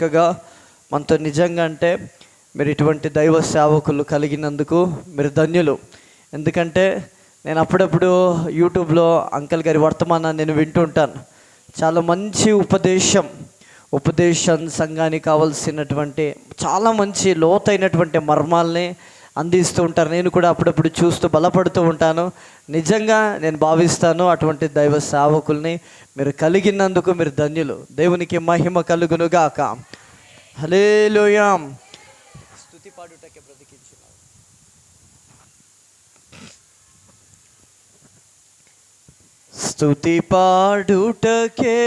చక్కగా మనతో నిజంగా అంటే మీరు ఇటువంటి దైవ సేవకులు కలిగినందుకు మీరు ధన్యులు. ఎందుకంటే నేను అప్పుడప్పుడు యూట్యూబ్లో అంకల్ గారి వర్తమానాన్ని నేను వింటూ ఉంటాను. చాలా మంచి ఉపదేశం సంఘానికి కావాల్సినటువంటి చాలా మంచి లోతైనటువంటి మర్మాల్ని అందిస్తూ ఉంటారు. నేను కూడా అప్పుడప్పుడు చూస్తూ బలపడుతూ ఉంటాను. నిజంగా నేను భావిస్తాను అటువంటి దైవ సేవకుల్ని మీరు కలిగినందుకు మీరు ధన్యులు. దేవునికి మహిమ కలుగునుగాక. హల్లెలూయా. స్తుతి పాడుటకే బ్రతికించిన స్తుతి పాడుటకే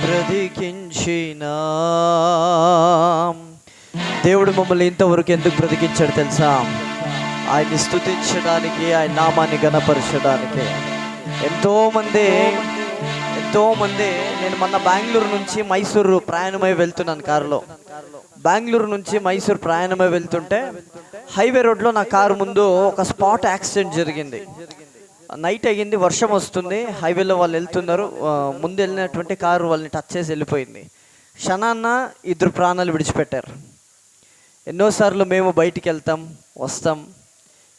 బ్రతికించిన దేవుడు మమ్మల్ని ఇంతవరకు ఎందుకు బ్రతికించాడు తెలుసా? ఆయన్ని స్తుతించడానికి, ఆయన నామాన్ని ఘనపరచడానికి. ఎంతోమంది నేను మొన్న బెంగళూరు నుంచి మైసూరు ప్రయాణమై వెళ్తున్నాను కారులో. బెంగళూరు నుంచి మైసూరు ప్రయాణమై వెళ్తుంటే హైవే రోడ్లో నా కారు ముందు ఒక స్పాట్ యాక్సిడెంట్ జరిగింది. నైట్ అయ్యింది, వర్షం వస్తుంది, హైవేలో వాళ్ళు వెళ్తున్నారు. ముందు వెళ్ళినటువంటి కారు వాళ్ళని టచ్ చేసి వెళ్ళిపోయింది. క్షణాన్న 2 ప్రాణాలు విడిచిపెట్టారు. ఎన్నోసార్లు మేము బయటికి వెళ్తాం వస్తాం,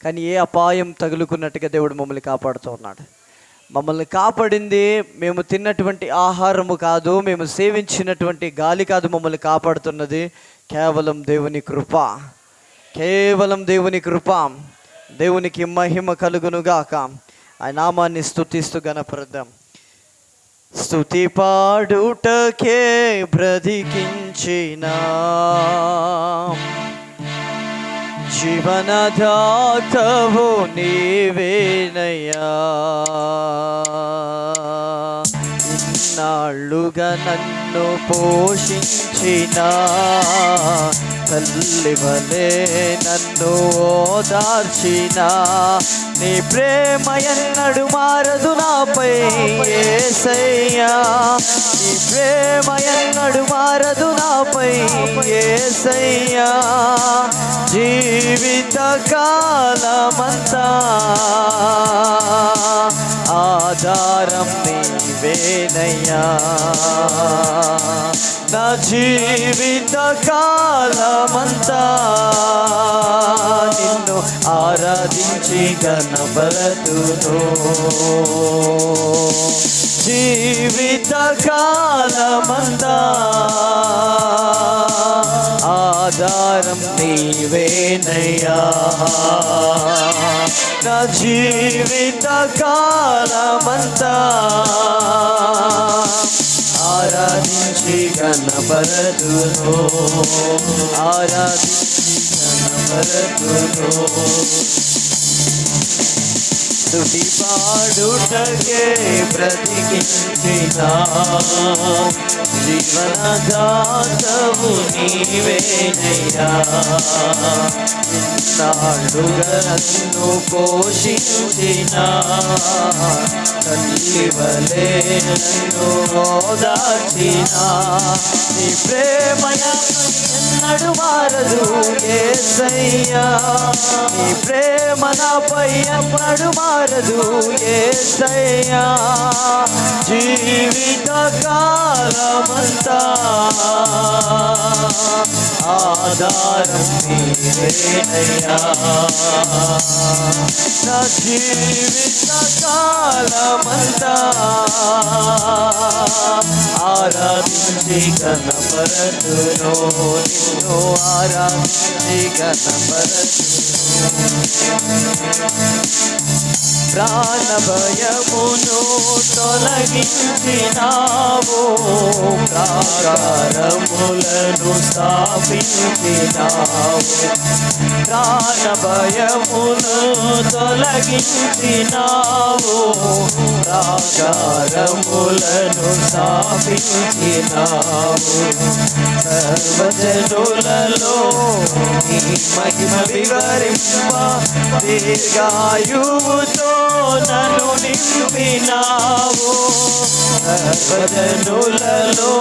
కానీ ఏ అపాయం తగులుకున్నట్టుగా దేవుడు మమ్మల్ని కాపాడుతూ ఉన్నాడు. మమ్మల్ని కాపాడింది మేము తిన్నటువంటి ఆహారము కాదు, మేము సేవించినటువంటి గాలి కాదు. మమ్మల్ని కాపాడుతున్నది కేవలం దేవుని కృప, కేవలం దేవుని కృప. దేవునికి మహిమ కలుగునుగాక. ఆ నామాన్ని స్తుతిస్తూ ఘనపరుద్దాం. స్తుతి పాడుటకే బ్రతికించిన జీవనదాతవు నీవేనయ్యా. ఇన్నాళ్ళుగా నన్ను పోషించిన తల్లివలే నన్ను ఓదార్చిన నీ ప్రేమ ఎన్నడు మారదు నాపై యేసయ్యా. నీ ప్రేమ ఎన్నడు మారదు నాపై యేసయ్యా. జీవిత కాలమంతా ఆధారం నీవేనయ్యా. నా జీవిత కాలమంతా నిన్ను ఆరాధించి ఘనపరతును. జీవిత కాలమంతా ఆధారం నీవేనయ్యా. నా జీవిత కాలమంతా ఆరాధించి ఘనపరతును. ఆరాధించి ఘనపరతును. స్తుతి పాడుటకే బ్రతికించిన జీవనదాతవు నీవేనయ్యా. ఇన్నాళ్ళుగా నన్ను పోషించిన తల్లివలే నన్ను ఓదార్చిన నీ ప్రేమ ఎన్నడు మారదు యేసయ్యా. నీ ప్రేమ నాపై ఎన్నడు మారదు యేసయ్యా. జీవిత కాలమంతా ఆధారం నీవేనయ్యా. నా జీవిత కాలమంతా ఆరాధించి ఘనపరతును. నిన్ను ఆరాధించి ఘనపరతును. ప్రాణ భయమును తొలగించినావు, ప్రాకారములను స్థాపించినావు. ప్రాణ భయమును తొలగించినావు, ప్రాకారములను స్థాపించినావు. సర్వజనులలో నీ మహిమ వివరింప దీర్ఘాయువుతో నన్ను నింపినావు, సర్వజనులలో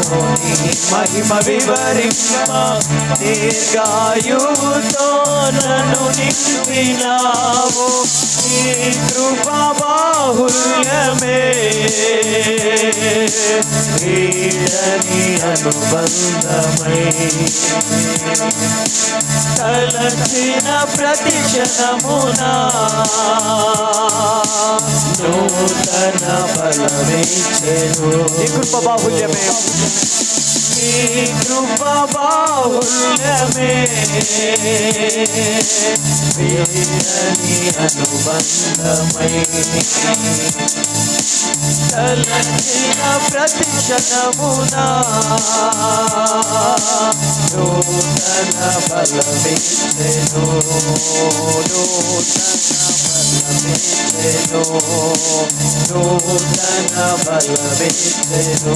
నీ మహిమ వివరింప దీర్ఘాయువుతో నన్ను నింపినావు. నీ కృపా బాహుల్యమే వీడని అనుబంధమై తలచిన ప్రతి క్షణమునా నూతన బలమిచ్చెను. నీ కృప బాహుల్యమే, నీ కృప బాహుల్యమే వీడని అనుబంధమై తలచిన ప్రతి క్షణమునా నూతన బలమిచ్చెను, నూతన బలమిచ్చెను.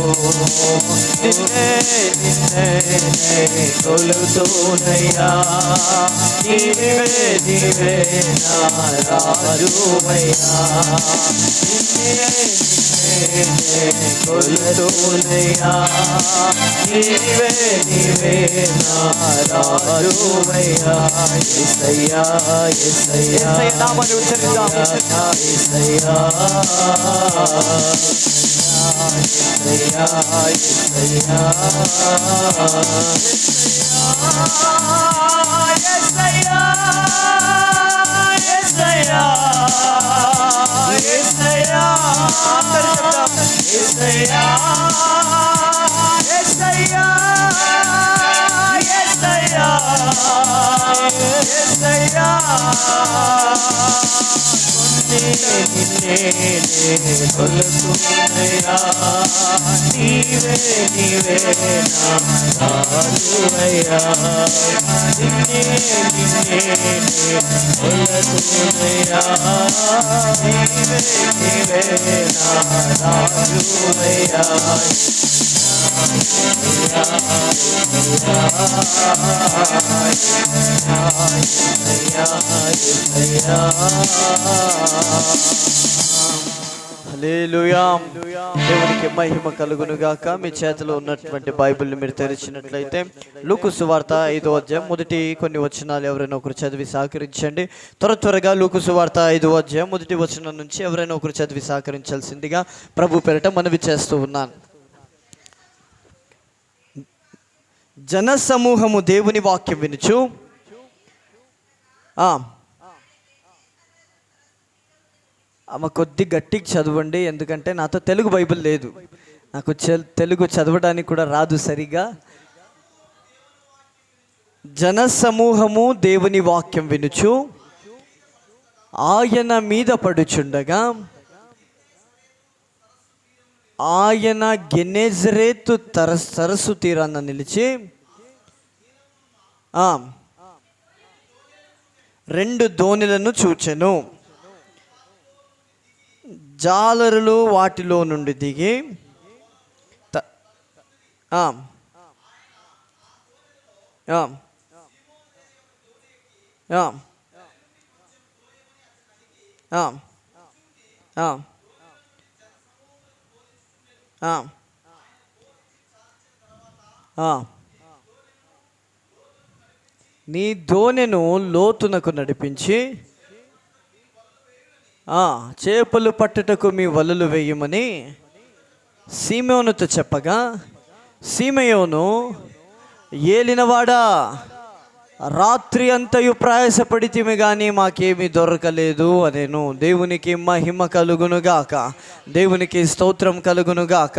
నిన్నే నిన్నే కొలుతూనయ్యా, నీవే నీవే నా రాజువయ్యా. నిన్నే నిన్నే కొలుతూనయ్యా, నీవే నీవే నా రాజువయ్యా. యేసయ్యా యేసయ్యా నామమును ఉచ్చరిద్దాం. యేసయ్యా యేసయ్యా యేసయ్యా యేసయ్యా యేసయ్యా యేసయ్యా అందరూ చెప్తాం. యేసయ్యా యేసయ్యా యేసయ్యా యేసయ్యా నిన్నే కొలుతున్నయ్యా, నీవే నీవే నా రాజువయ్యా. నిన్నే నిన్నే కొలుతున్నయ్యా, నీవే నీవే నా రాజువయ్యా. హల్లెలూయా. దేవునికి మహిమ కలుగును గాక. మీ చేతిలో ఉన్నటువంటి బైబిల్ని మీరు తెరిచినట్లయితే లూకు సువార్త 5వ అధ్యాయం మొదటి కొన్ని వచనాలు ఎవరైనా ఒకరు చదివి సహకరించండి. త్వరగా లూకు సువార్త 5వ అధ్యాయం మొదటి వచనం నుంచి ఎవరైనా ఒకరు చదివి సహకరించాల్సిందిగా ప్రభు పేరిట మనవి చేస్తూ ఉన్నాను. జన సమూహము దేవుని వాక్యం వినుచు కొద్ది గట్టిగా చదవండి, ఎందుకంటే నాతో తెలుగు బైబిల్ లేదు, నాకు తెలుగు చదవడానికి కూడా రాదు సరిగా. జన సమూహము దేవుని వాక్యం వినుచు ఆయన మీద పడుచుండగా ఆయన గెనెజరేతు సరస్సు తీరాన నిలిచి 2 దోణులను చూచెను. జాలరులు వాటిలో నుండి దిగి నీ దోణెను లోతునకు నడిపించి చేపలు పట్టుటకు మీ వలలు వేయమని సీమోనుతో చెప్పగా, సీమయోను ఏలినవాడా, రాత్రి అంతయు ప్రయాసపడితిమి కానీ మాకేమీ దొరకలేదు అనేను. దేవునికి మహిమ కలుగునుగాక, దేవునికి స్తోత్రం కలుగునుగాక.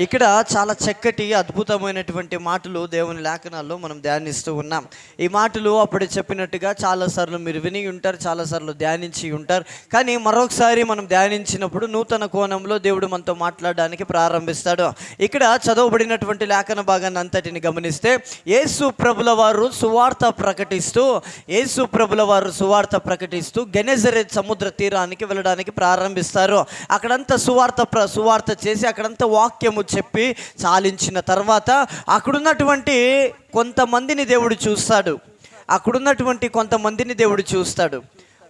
ఇక్కడ చాలా చక్కటి అద్భుతమైనటువంటి మాటలు దేవుని లేఖనాల్లో మనం ధ్యానిస్తూ ఉన్నాం. ఈ మాటలు అప్పుడు చెప్పినట్టుగా చాలాసార్లు మీరు విని ఉంటారు, చాలాసార్లు ధ్యానించి ఉంటారు. కానీ మరొకసారి మనం ధ్యానించినప్పుడు నూతన కోణంలో దేవుడు మనతో మాట్లాడడానికి ప్రారంభిస్తాడు. ఇక్కడ చదవబడినటువంటి లేఖన భాగాన్ని అంతటిని గమనిస్తే యేసు ప్రభుల వారు సువార్త ప్రకటిస్తూ గెనెజరేత్ సముద్ర తీరానికి వెళ్ళడానికి ప్రారంభిస్తారు. అక్కడంతా సువార్త చేసి అక్కడంతా వాక్యము చెప్పి చాలించిన తర్వాత అక్కడున్నటువంటి కొంతమందిని దేవుడు చూస్తాడు.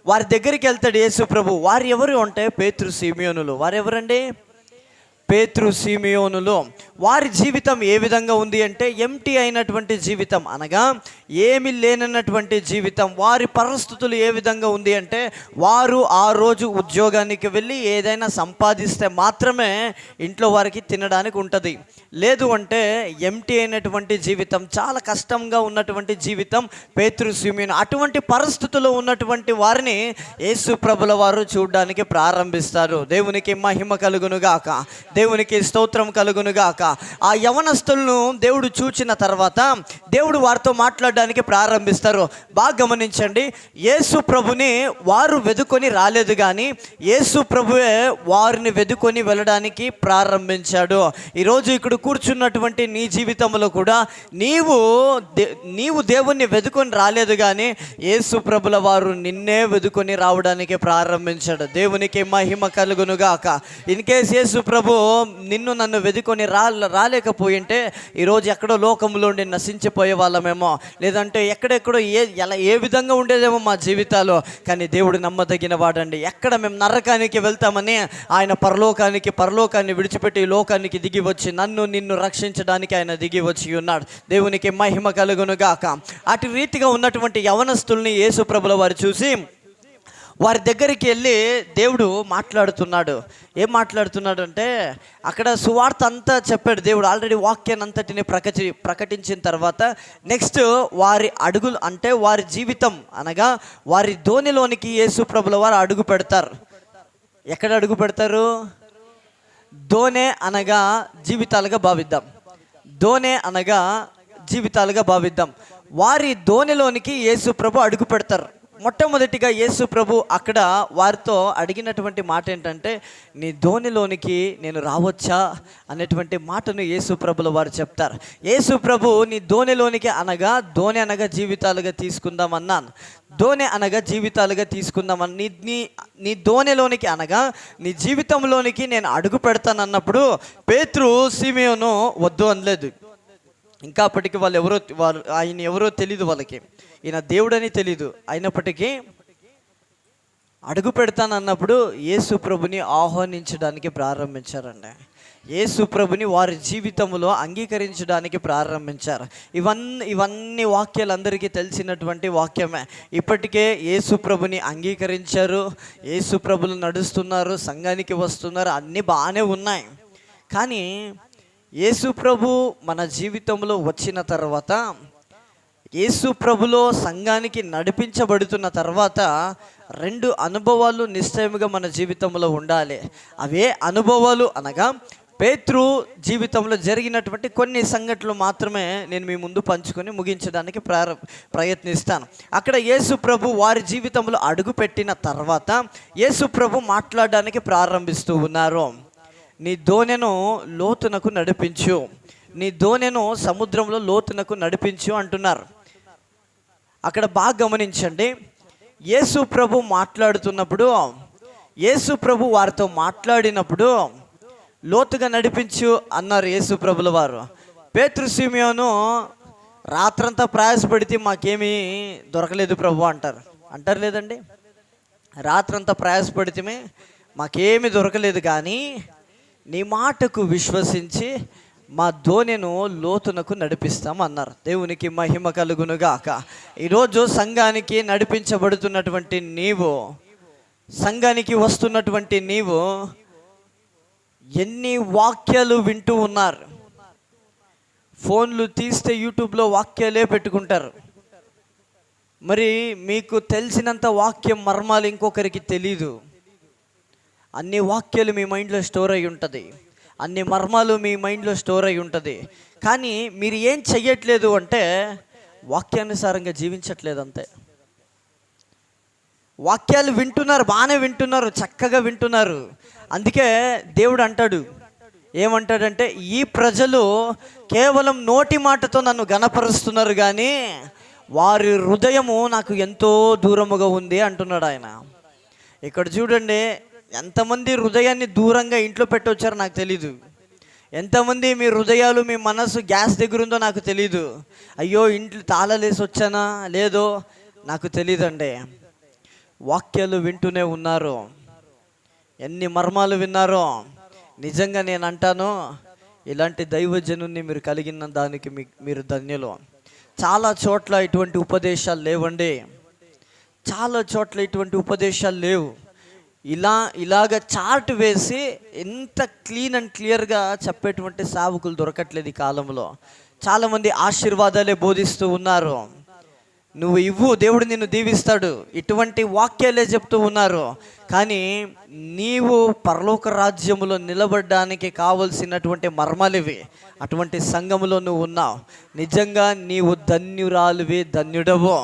వారి దగ్గరికి వెళ్తాడు యేసు ప్రభు. వారు ఎవరు అంటే పేతురు, సిమియోనులు. వారు ఎవరండి? పేతురు, సిమియోనులు. వారి జీవితం ఏ విధంగా ఉంది అంటే ఎంటీ అయినటువంటి జీవితం, అనగా ఏమి లేనటువంటి జీవితం. వారి పరిస్థితులు ఏ విధంగా ఉంది అంటే వారు ఆ రోజు ఉద్యోగానికి వెళ్ళి ఏదైనా సంపాదిస్తే మాత్రమే ఇంట్లో వారికి తినడానికి ఉంటుంది. లేదు అంటే ఎంటీ అయినటువంటి జీవితం, చాలా కష్టంగా ఉన్నటువంటి జీవితం పేతురు, సిమియోను. అటువంటి పరిస్థితుల్లో ఉన్నటువంటి వారిని యేసు ప్రభుల వారు చూడడానికి ప్రారంభిస్తారు. దేవునికి మహిమ కలుగునుగాక, దేవునికి స్తోత్రం కలుగునుగాక. ఆ యవనస్తులను దేవుడు చూచిన తర్వాత దేవుడు వారితో మాట్లాడడానికి ప్రారంభిస్తారు. బాగా గమనించండి, యేసు ప్రభుని వారు వెదుకొని రాలేదు, కానీ యేసు ప్రభువే వారిని వెదుకొని వెళ్ళడానికి ప్రారంభించాడు. ఈరోజు ఇక్కడ కూర్చున్నటువంటి నీ జీవితంలో కూడా నీవు దేవుణ్ణి వెదుకొని రాలేదు, కానీ యేసు ప్రభుల వారు నిన్నే వెదుకొని రావడానికి ప్రారంభించాడు. దేవునికి మహిమ కలుగునుగాక. ఇన్ కేస్ యేసు ప్రభు నిన్ను నన్ను వెదుకొని రాలేకపోయింటే ఈరోజు ఎక్కడో లోకంలో ఉండి నశించిపోయే వాళ్ళమేమో, లేదంటే ఎక్కడెక్కడో ఏ విధంగా ఉండేదేమో మా జీవితాలు. కానీ దేవుడు నమ్మదగిన వాడండి. ఎక్కడ మేము నరకానికి వెళ్తామని ఆయన పరలోకాన్ని విడిచిపెట్టి ఈ లోకానికి దిగి వచ్చి నిన్ను రక్షించడానికి ఆయన దిగి వచ్చి ఉన్నాడు. దేవునికి మహిమ కలుగునుగాక. అటు రీతిగా ఉన్నటువంటి యవనస్తుల్ని యేసు ప్రభుల వారు చూసి వారి దగ్గరికి వెళ్ళి దేవుడు మాట్లాడుతున్నాడు. ఏం మాట్లాడుతున్నాడు అంటే, అక్కడ సువార్త అంతా చెప్పాడు దేవుడు. ఆల్రెడీ వాక్యాన్ని అంతటిని ప్రకటించిన తర్వాత నెక్స్ట్ వారి అడుగులు అంటే వారి జీవితం, అనగా వారి ధోనిలోనికి యేసు ప్రభుల వారు అడుగు పెడతారు. ఎక్కడ అడుగు పెడతారు? దోనె అనగా జీవితాలుగా భావిద్దాం. దోనె అనగా జీవితాలుగా భావిద్దాం. వారి ధోనిలోనికి యేసు ప్రభు అడుగు పెడతారు. మొట్టమొదటిగా యేసు ప్రభు అక్కడ వారితో అడిగినటువంటి మాట ఏంటంటే, నీ ధోనిలోనికి నేను రావచ్చా అనేటువంటి మాటను యేసు ప్రభుల వారు చెప్తారు. యేసు ప్రభు నీ ధోనిలోనికి అనగా, ధోని అనగా జీవితాలుగా తీసుకుందామన్నాను. ధోని అనగా జీవితాలుగా తీసుకుందామని నీ ధోనిలోనికి అనగా నీ జీవితంలోనికి నేను అడుగు పెడతానన్నప్పుడు పేతురు, సిమియోను వద్దు అనలేదు. ఇంకా అప్పటికి ఆయన ఎవరో తెలీదు, వాళ్ళకి ఈయన దేవుడని తెలీదు. అయినప్పటికీ అడుగు పెడతానన్నప్పుడు యేసు ప్రభుని ఆహ్వానించడానికి ప్రారంభించారండి. యేసు ప్రభుని వారి జీవితంలో అంగీకరించడానికి ప్రారంభించారు. ఇవన్నీ వాక్యాలు అందరికీ తెలిసినటువంటి వాక్యమే. ఇప్పటికే యేసు ప్రభుని అంగీకరించారు, యేసు ప్రభులు నడుస్తున్నారు, సంఘానికి వస్తున్నారు, అన్నీ బాగానే ఉన్నాయి. కానీ యేసు ప్రభు మన జీవితంలో వచ్చిన తర్వాత, యేసు ప్రభులో సంఘానికి నడిపించబడుతున్న తర్వాత 2 అనుభవాలు నిశ్చయముగా మన జీవితంలో ఉండాలి. అవే అనుభవాలు అనగా పేతురు జీవితంలో జరిగినటువంటి కొన్ని సంఘటనలు మాత్రమే నేను మీ ముందు పంచుకొని ముగించడానికి ప్రయత్నిస్తాను. అక్కడ యేసు ప్రభు వారి జీవితంలో అడుగు పెట్టిన తర్వాత యేసు ప్రభు మాట్లాడడానికి ప్రారంభిస్తూ ఉన్నారు. నీ దోణెను లోతునకు నడిపించు, నీ దోణెను సముద్రంలో లోతునకు నడిపించు అంటున్నారు. అక్కడ బాగా గమనించండి, యేసు ప్రభు మాట్లాడుతున్నప్పుడు, యేసు ప్రభు వారితో మాట్లాడినప్పుడు లోతుగా నడిపించు అన్నారు యేసు ప్రభుల వారు. పేతురు, సిమియోను రాత్రంతా ప్రయాసపడితే మాకేమీ దొరకలేదు ప్రభు అంటారు లేదండి. రాత్రంతా ప్రయాసపడితే మాకేమీ దొరకలేదు, కానీ నీ మాటకు విశ్వసించి మా ధోనిను లోతునకు నడిపిస్తాం అన్నారు. దేవునికి మహిమ కలుగునుగాక. ఈరోజు సంఘానికి నడిపించబడుతున్నటువంటి నీవు, సంఘానికి వస్తున్నటువంటి నీవు ఎన్ని వాక్యాలు వింటూ ఉన్నారు. ఫోన్లు తీస్తే యూట్యూబ్లో వాక్యాలే పెట్టుకుంటారు. మరి మీకు తెలిసినంత వాక్యం మర్మాలు ఇంకొకరికి తెలీదు. అన్ని వాక్యాలు మీ మైండ్లో స్టోర్ అయి ఉంటుంది, అన్ని మర్మాలు మీ మైండ్లో స్టోర్ అయి ఉంటుంది. కానీ మీరు ఏం చెయ్యట్లేదు అంటే వాక్యానుసారంగా జీవించట్లేదు అంతే. వాక్యాలు వింటున్నారు, బాగానే వింటున్నారు, చక్కగా వింటున్నారు. అందుకే దేవుడు అంటాడు, ఏమంటాడంటే, ఈ ప్రజలు కేవలం నోటి మాటతో నన్ను గణపరుస్తున్నారు, కానీ వారి హృదయము నాకు ఎంతో దూరముగా ఉంది అంటున్నాడు ఆయన. ఇక్కడ చూడండి, ఎంతమంది హృదయాన్ని దూరంగా ఇంట్లో పెట్టొచ్చారో నాకు తెలీదు. ఎంతమంది మీ హృదయాలు, మీ మనసు గ్యాస్ దగ్గర ఉందో నాకు తెలీదు. అయ్యో ఇంట్లో తాళాలేసి వచ్చానా లేదో నాకు తెలీదండి. వాక్యాలు వింటూనే ఉన్నారు. ఎన్ని మర్మాలు విన్నారో. నిజంగా నేను అంటాను, ఇలాంటి దైవజనుని మీరు కలిగిన దానికి మీరు ధన్యులు. చాలా చోట్ల ఇటువంటి ఉపదేశాలు లేవండి. చాలా చోట్ల ఇటువంటి ఉపదేశాలు లేవు. ఇలాగ చార్ట్ వేసి ఎంత క్లీన్ అండ్ క్లియర్గా చెప్పేటువంటి సేవకులు దొరకట్లేదు ఈ కాలంలో. చాలామంది ఆశీర్వాదాలే బోధిస్తూ ఉన్నారు. నువ్వు ఇవ్వు, దేవుడు నిన్ను దీవిస్తాడు, ఇటువంటి వాక్యాలే చెప్తూ ఉన్నారు. కానీ నీవు పరలోక రాజ్యములో నిలబడడానికి కావలసినటువంటి మర్మాలివి. అటువంటి సంఘములో నువ్వు ఉన్నావు. నిజంగా నీవు ధన్యురాలివి, ధన్యుడవు.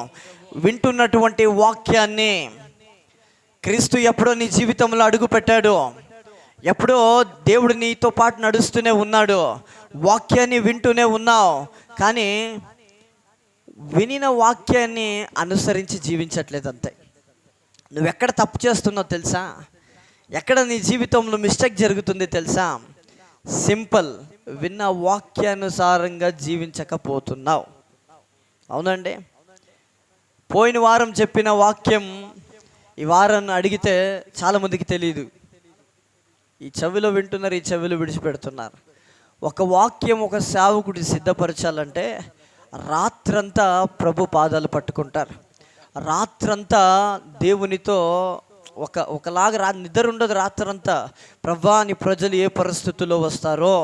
వింటున్నటువంటి వాక్యాన్ని క్రీస్తు ఎప్పుడో నీ జీవితంలో అడుగు పెట్టాడు. ఎప్పుడో దేవుడు నీతో పాటు నడుస్తూనే ఉన్నాడు. వాక్యాన్ని వింటూనే ఉన్నావు. కానీ వినిన వాక్యాన్ని అనుసరించి జీవించట్లేదు అంతే. నువ్వెక్కడ తప్పు చేస్తున్నావు తెలుసా? ఎక్కడ నీ జీవితంలో మిస్టేక్ జరుగుతుంది తెలుసా? సింపుల్, విన్న వాక్యానుసారంగా జీవించకపోతున్నావు. అవునండి. పోయిన వారం చెప్పిన వాక్యం ఈ వారం అడిగితే చాలామందికి తెలియదు. ఈ చెవిలో వింటున్నారు, ఈ చెవిలో విడిచిపెడుతున్నారు. ఒక వాక్యం ఒక సేవకుడి సిద్ధపరచాలంటే రాత్రంతా ప్రభు పాదాలు పట్టుకుంటారు. రాత్రంతా దేవునితో ఒకలాగా నిద్ర ఉండదు. రాత్రంతా ప్రభా నీ ప్రజలు ఏ పరిస్థితుల్లో వస్తారో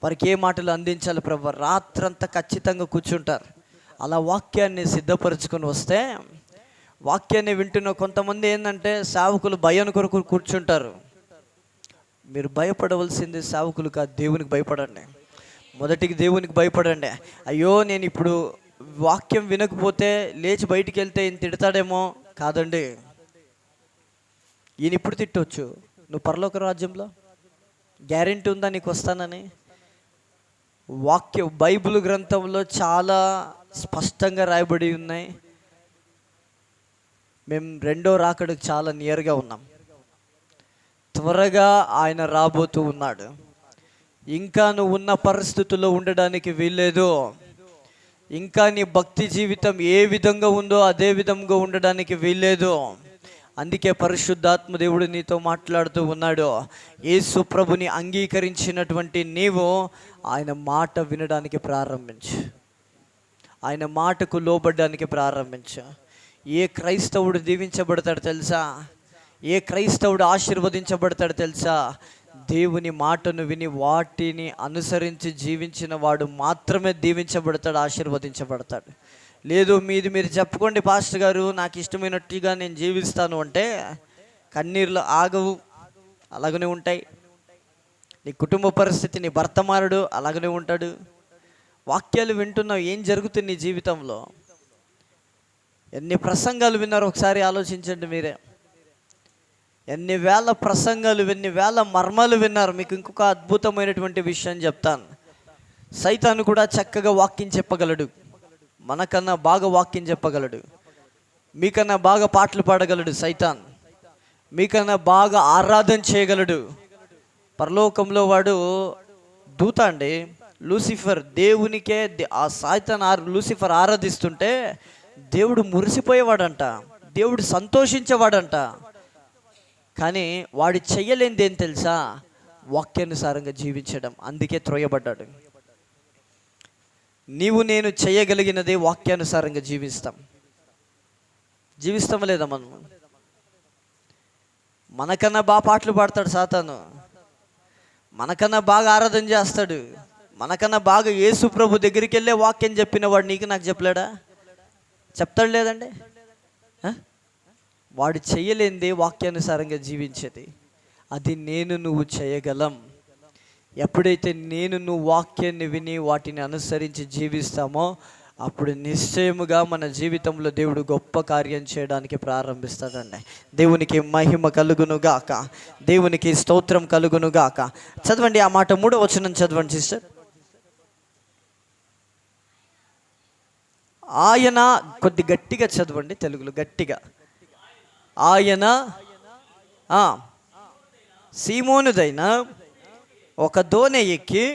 వారికి ఏ మాటలు అందించాలి ప్రభా, రాత్రంతా ఖచ్చితంగా కూర్చుంటారు. అలా వాక్యాన్ని సిద్ధపరచుకొని వస్తే వాక్యాన్ని వింటున్న కొంతమంది ఏంటంటే సేవకులు భయాన్ని కొరకు కూర్చుంటారు. మీరు భయపడవలసింది సేవకులు కాదు, దేవునికి భయపడండి. మొదటికి దేవునికి భయపడండి. అయ్యో నేను ఇప్పుడు వాక్యం వినకపోతే లేచి బయటికి వెళ్తే ఈయన తిడతాడేమో, కాదండి. ఈయన ఇప్పుడు తిట్టవచ్చు, నువ్వు పరలోక రాజ్యంలో గ్యారెంటీ ఉందా నీకు వస్తానని? వాక్యం బైబిల్ గ్రంథంలో చాలా స్పష్టంగా రాయబడి ఉన్నాయి. మేము రెండో రాకడకు చాలా నియర్గా ఉన్నాం. త్వరగా ఆయన రాబోతూ ఉన్నాడు. ఇంకా నువ్వు ఉన్న పరిస్థితుల్లో ఉండడానికి వీల్లేదు. ఇంకా నీ భక్తి జీవితం ఏ విధంగా ఉందో అదే విధంగా ఉండడానికి వీల్లేదు. అందుకే పరిశుద్ధాత్మ దేవుడు నీతో మాట్లాడుతూ ఉన్నాడు. యేసు ప్రభుని అంగీకరించినటువంటి నీవు ఆయన మాట వినడానికి ప్రారంభించు. ఆయన మాటకు లోబడ్డానికి ప్రారంభించు. ఏ క్రైస్తవుడు దీవించబడతాడు తెలుసా? ఏ క్రైస్తవుడు ఆశీర్వదించబడతాడు తెలుసా? దేవుని మాటను విని వాటిని అనుసరించి జీవించిన వాడు మాత్రమే దీవించబడతాడు, ఆశీర్వదించబడతాడు. లేదు మీరు చెప్పుకోండి పాస్టర్ గారు, నాకు ఇష్టమైనట్టుగా నేను జీవిస్తాను అంటే కన్నీళ్ళు ఆగవు, అలాగనే ఉంటాయి. నీ కుటుంబ పరిస్థితి, నీ భర్త మారడు, అలాగనే ఉంటాడు. వాక్యాలు వింటున్నావు, ఏం జరుగుతుంది నీ జీవితంలో? ఎన్ని ప్రసంగాలు విన్నారో ఒకసారి ఆలోచించండి మీరే. ఎన్ని వేల ప్రసంగాలు, ఎన్ని వేల మర్మాలు విన్నారు. మీకు ఇంకొక అద్భుతమైనటువంటి విషయం చెప్తాను. సైతాను కూడా చక్కగా వాక్యం చెప్పగలడు. మనకన్నా బాగా వాక్యం చెప్పగలడు. మీకన్నా బాగా పాటలు పాడగలడు సైతాన్. మీకన్నా బాగా ఆరాధన చేయగలడు. పరలోకంలో వాడు దూత అండి, లూసిఫర్. దేవునికే ఆ సైతాన్ లూసిఫర్ ఆరాధిస్తుంటే దేవుడు మురిసిపోయేవాడంట, దేవుడు సంతోషించేవాడంట. కానీ వాడు చెయ్యలేనిది ఏం తెలుసా? వాక్యానుసారంగా జీవించడం. అందుకే త్రోయబడ్డాడు. నీవు నేను చేయగలిగినదే వాక్యానుసారంగా జీవిస్తామా లేదా? మనకన్నా బాగా పాటలు పాడతాడు సాతాను, మనకన్నా బాగా ఆరాధన చేస్తాడు, మనకన్నా బాగా యేసు ప్రభు దగ్గరికి వెళ్ళే వాక్యం చెప్పిన వాడు నీకు నాకు చెప్పలేడా? చెప్తాడు లేదండి. వాడు చేయలేనిదే వాక్యానుసారంగా జీవించేది. అది నువ్వు చేయగలం. ఎప్పుడైతే నువ్వు వాక్యాన్ని విని వాటిని అనుసరించి జీవిస్తామో అప్పుడు నిశ్చయముగా మన జీవితంలో దేవుడు గొప్ప కార్యం చేయడానికి ప్రారంభిస్తాడండి. దేవునికి మహిమ కలుగునుగాక, దేవునికి స్తోత్రం కలుగునుగాక. చదవండి ఆ మాట, 3వ వచనం చదవండి సిస్టర్. ఆయన, కొద్ది గట్టిగా చదవండి తెలుగులో, గట్టిగా. ఆయన సీమోనుదైన ఒక దోణి ఎక్కి,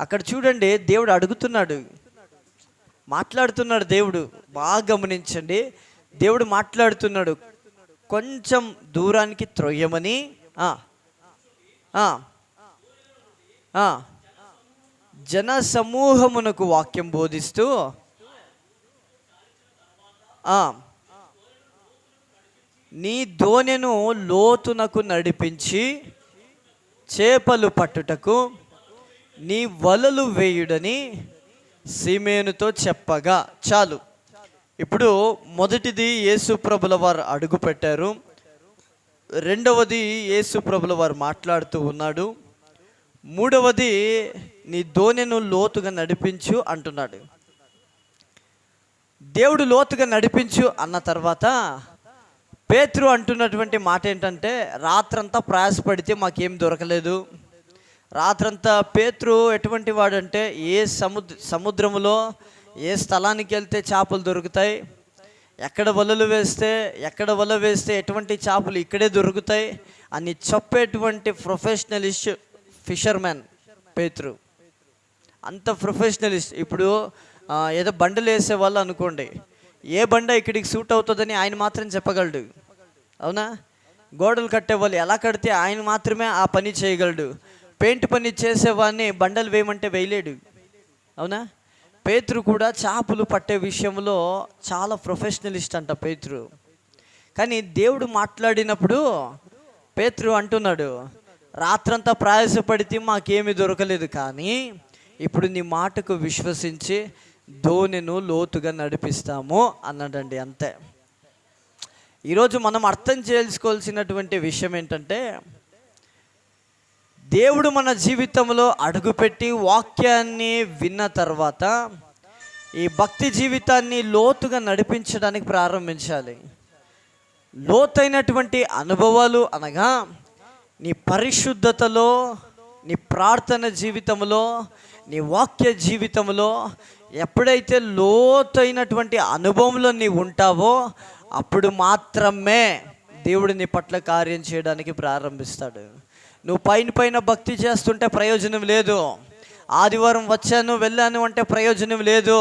అక్కడ చూడండి దేవుడు అడుగుతున్నాడు, మాట్లాడుతున్నాడు దేవుడు. బాగా గమనించండి, దేవుడు మాట్లాడుతున్నాడు. కొంచెం దూరానికి త్రొయ్యమని జన సమూహమునకు వాక్యం బోధిస్తూ నీ దోణెను లోతునకు నడిపించి చేపలు పట్టుటకు నీ వలలు వేయుడని సీమేనుతో చెప్పగా. చాలు. ఇప్పుడు మొదటిది యేసు ప్రభుల వారు అడుగు పెట్టారు, రెండవది యేసు ప్రభుల వారు మాట్లాడుతూ ఉన్నాడు, మూడవది నీ దోణెను లోతుగా నడిపించు అంటున్నాడు. దేవుడు లోతుగా నడిపించు అన్న తర్వాత పేతురు అంటున్నటువంటి మాట ఏంటంటే, రాత్రంతా ప్రయాసపడితే మాకేం దొరకలేదు. రాత్రంతా పేతురు ఎటువంటి వాడంటే, ఏ సముద్రములో ఏ స్థలానికి వెళ్తే చేపలు దొరుకుతాయి, ఎక్కడ వల వేస్తే ఎటువంటి చేపలు ఇక్కడే దొరుకుతాయి అని చెప్పేటువంటి ప్రొఫెషనలిస్ట్ ఫిషర్మ్యాన్ పేతురు. అంత ప్రొఫెషనలిస్ట్. ఇప్పుడు ఏదో బండలు వేసే వాళ్ళు అనుకోండి, ఏ బండ ఇక్కడికి సూట్ అవుతుందని ఆయన మాత్రం చెప్పగలడు, అవునా? గోడలు కట్టేవాళ్ళు ఎలా కడితే ఆయన మాత్రమే ఆ పని చేయగలడు. పెయింట్ పని చేసేవాడిని బండలు వేయమంటే వేయలేడు, అవునా? పేతురు కూడా చేపలు పట్టే విషయంలో చాలా ప్రొఫెషనలిస్ట్ అంట పేతురు. కానీ దేవుడు మాట్లాడినప్పుడు పేతురు అంటున్నాడు, రాత్రంతా ప్రయాసపడితే మాకేమీ దొరకలేదు, కానీ ఇప్పుడు నీ మాటకు విశ్వసించి దోణెను లోతుగా నడిపిస్తాము అన్నాడండి. అంతే. ఈరోజు మనం అర్థం చేసుకోవాల్సినటువంటి విషయం ఏంటంటే, దేవుడు మన జీవితంలో అడుగుపెట్టి వాక్యాన్ని విన్న తర్వాత ఈ భక్తి జీవితాన్ని లోతుగా నడిపించడానికి ప్రారంభించాలి. లోతైనటువంటి అనుభవాలు అనగా నీ పరిశుద్ధతలో, నీ ప్రార్థన జీవితంలో, నీ వాక్య జీవితంలో ఎప్పుడైతే లోతైనటువంటి అనుభవంలో నీవు ఉంటావో అప్పుడు మాత్రమే దేవుడు నీ పట్ల కార్యం చేయడానికి ప్రారంభిస్తాడు. నువ్వు పైన భక్తి చేస్తుంటే ప్రయోజనం లేదు. ఆదివారం వచ్చాను వెళ్ళాను అంటే ప్రయోజనం లేదు.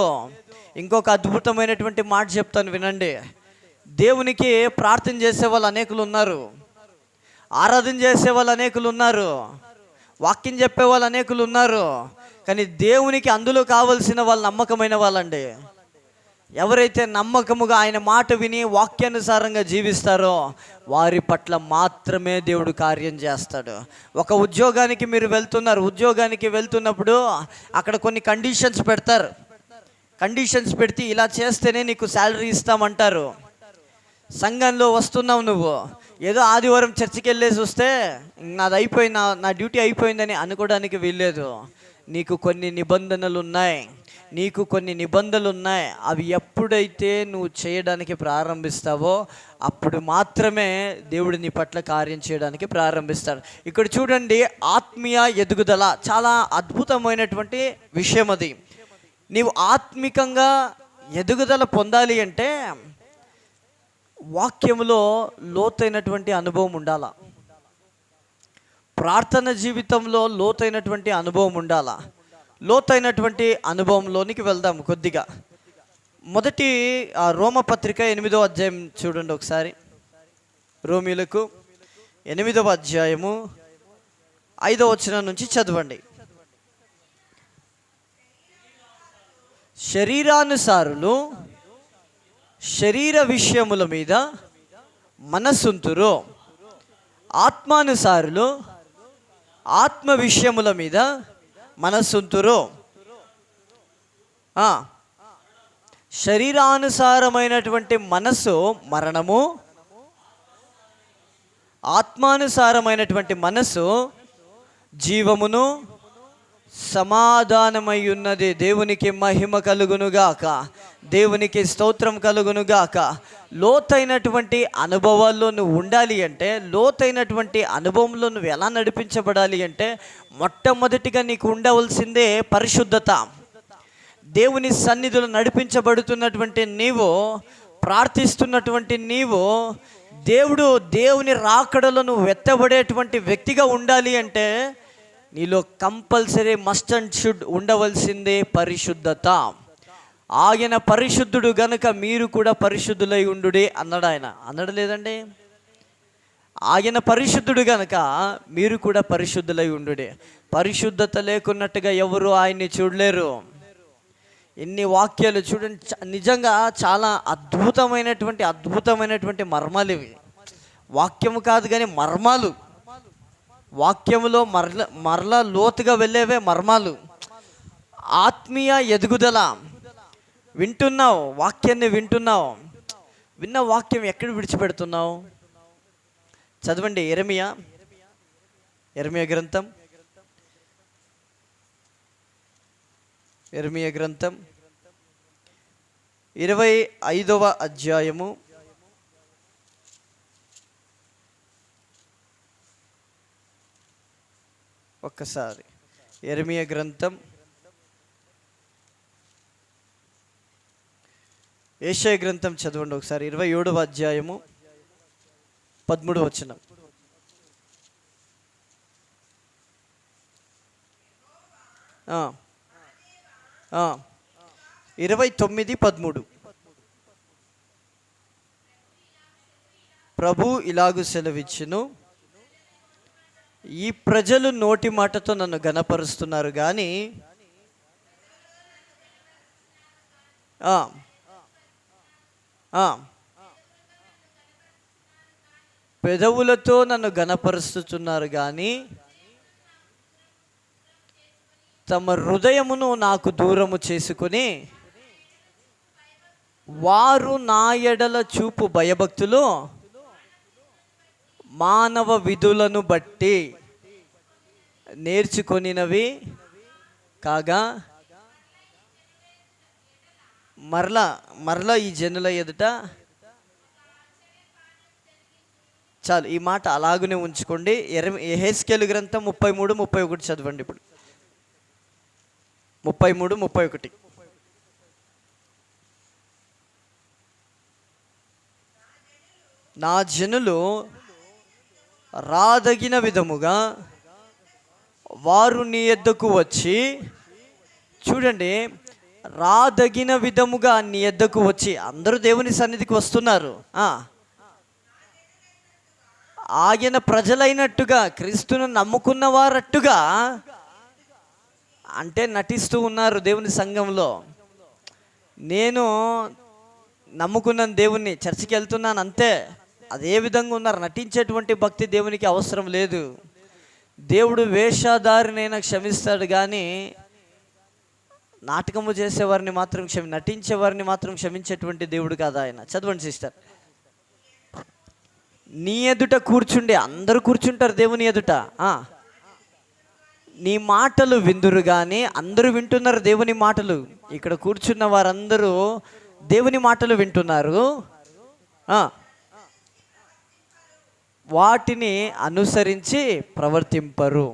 ఇంకొక అద్భుతమైనటువంటి మాట చెప్తాను వినండి. దేవునికి ప్రార్థన చేసే వాళ్ళు అనేకులు ఉన్నారు, ఆరాధన చేసే వాళ్ళు అనేకులు ఉన్నారు, వాక్యం చెప్పే వాళ్ళు అనేకులు ఉన్నారు. కానీ దేవునికి అందులో కావలసిన వాళ్ళు నమ్మకమైన వాళ్ళండి. ఎవరైతే నమ్మకముగా ఆయన మాట విని వాక్యానుసారంగా జీవిస్తారో వారి పట్ల మాత్రమే దేవుడు కార్యం చేస్తాడు. ఒక ఉద్యోగానికి మీరు వెళ్తున్నారు, ఉద్యోగానికి వెళ్తున్నప్పుడు అక్కడ కొన్ని కండిషన్స్ పెడతారు. కండిషన్స్ పెడితే ఇలా చేస్తేనే నీకు శాలరీ ఇస్తామంటారు. సంఘంలో వస్తున్నావు, నువ్వు ఏదో ఆదివారం చర్చికి వెళ్ళేసి వస్తే నాది అయిపోయింది, నా డ్యూటీ అయిపోయిందని అనుకోవడానికి వీల్లేదు. నీకు కొన్ని నిబంధనలు ఉన్నాయి. అవి ఎప్పుడైతే నువ్వు చేయడానికి ప్రారంభిస్తావో అప్పుడు మాత్రమే దేవుడు నీ పట్ల కార్యం చేయడానికి ప్రారంభిస్తాడు. ఇక్కడ చూడండి, ఆత్మీయ ఎదుగుదల చాలా అద్భుతమైనటువంటి విషయం. అది నీవు ఆత్మికంగా ఎదుగుదల పొందాలి అంటే వాక్యములో లోతైనటువంటి అనుభవం ఉండాల, ప్రార్థన జీవితంలో లోతైనటువంటి అనుభవం ఉండాల. లోతైనటువంటి అనుభవంలోనికి వెళ్దాం కొద్దిగా. మొదటి రోమపత్రిక 8వ అధ్యాయం చూడండి ఒకసారి. రోమీయులకు 8వ అధ్యాయము 5వ వచనం నుంచి చదవండి. శరీరానుసారులు శరీర విషయముల మీద మనసుంతురు, ఆత్మానుసారులు ఆత్మ విషయముల మీద మనసుంతురు. శరీరానుసారమైనటువంటి మనసు మరణము, ఆత్మానుసారమైనటువంటి మనసు జీవమును సమాధానమై ఉన్నది. దేవునికి మహిమ కలుగునుగాక, దేవునికి స్తోత్రం కలుగునుగాక. లోతైనటువంటి అనుభవాల్లో నువ్వు ఉండాలి అంటే, లోతైనటువంటి అనుభవంలో నువ్వు ఎలా నడిపించబడాలి అంటే, మొట్టమొదటిగా నీకు ఉండవలసిందే పరిశుద్ధత. దేవుని సన్నిధిలో నడిపించబడుతున్నటువంటి నీవు, ప్రార్థిస్తున్నటువంటి నీవు, దేవుని రాకడలో నువ్వు ఎత్తబడేటువంటి వ్యక్తిగా ఉండాలి అంటే నీలో కంపల్సరీ మస్ట్ అండ్ షుడ్ ఉండవలసిందే పరిశుద్ధత. ఆయన పరిశుద్ధుడు గనుక మీరు కూడా పరిశుద్ధులై ఉండుడి అన్నాడు. ఆయన అన్నాడు లేదండి? ఆయన పరిశుద్ధుడు గనుక మీరు కూడా పరిశుద్ధులై ఉండుడి. పరిశుద్ధత లేకున్నట్టుగా ఎవరు ఆయన్ని చూడలేరు. ఎన్ని వాక్యాలు చూడండి, నిజంగా చాలా అద్భుతమైనటువంటి మర్మాలు ఇవి. వాక్యము కాదు కానీ మర్మాలు, వాక్యములో మరలా లోతుగా వెళ్ళేవే మర్మాలు. ఆత్మీయ ఎదుగుదల. వింటున్నావు, వాక్యాన్ని వింటున్నావు, విన్న వాక్యం ఎక్కడ విడిచిపెడుతున్నావు? చదవండి యెరెమీయా గ్రంథం, యెరెమీయా గ్రంథం 25వ అధ్యాయము 1 యెరెమీయా గ్రంథం, యెషయా గ్రంథం చదవండి ఒకసారి. 27వ అధ్యాయము 13వ వచనం. ఆ 29:13. ప్రభు ఇలాగు సెలవిచ్చును, ఈ ప్రజలు నోటి మాటతో నన్ను ఘనపరుస్తున్నారు కానీ పెదవులతో నన్ను ఘనపరుస్తున్నారు కానీ తమ హృదయమును నాకు దూరము చేసుకుని వారు నా ఎడల చూపు భయభక్తులు మానవ విధులను బట్టి నేర్చుకొనినవి కాగా మరలా ఈ జనుల ఎదుట. చాలు, ఈ మాట అలాగనే ఉంచుకోండి. యెహెజ్కేలు గ్రంథం 33:31 చదవండి. ఇప్పుడు 33:31. నా జనులు రాదగిన విధముగా వారు నీ యొద్దకు వచ్చి, చూడండి, రాదగిన విధముగా నీ యొద్దకు వచ్చి, అందరూ దేవుని సన్నిధికి వస్తున్నారు. ఆయన ప్రజలైనట్టుగా, క్రీస్తును నమ్ముకున్న వారట్టుగా అంటే నటిస్తూ ఉన్నారు దేవుని సంఘంలో. నేను నమ్ముకున్నాను దేవుణ్ణి, చర్చికి వెళ్తున్నాను అంతే, అదే విధంగా ఉన్నారు. నటించేటువంటి భక్తి దేవునికి అవసరం లేదు. దేవుడు వేషధారినైనా క్షమిస్తాడు కానీ నాటకము చేసేవారిని మాత్రం నటించేవారిని మాత్రం క్షమించేటువంటి దేవుడు కాదు ఆయన. చదవండి సిస్టర్. నీ ఎదుట కూర్చుండే, అందరూ కూర్చుంటారు దేవుని ఎదుట. నీ మాటలు విందురు కానీ అందరూ వింటున్నారు దేవుని మాటలు. ఇక్కడ కూర్చున్న వారందరూ దేవుని మాటలు వింటున్నారు, వాటిని అనుసరించి ప్రవర్తింపరు.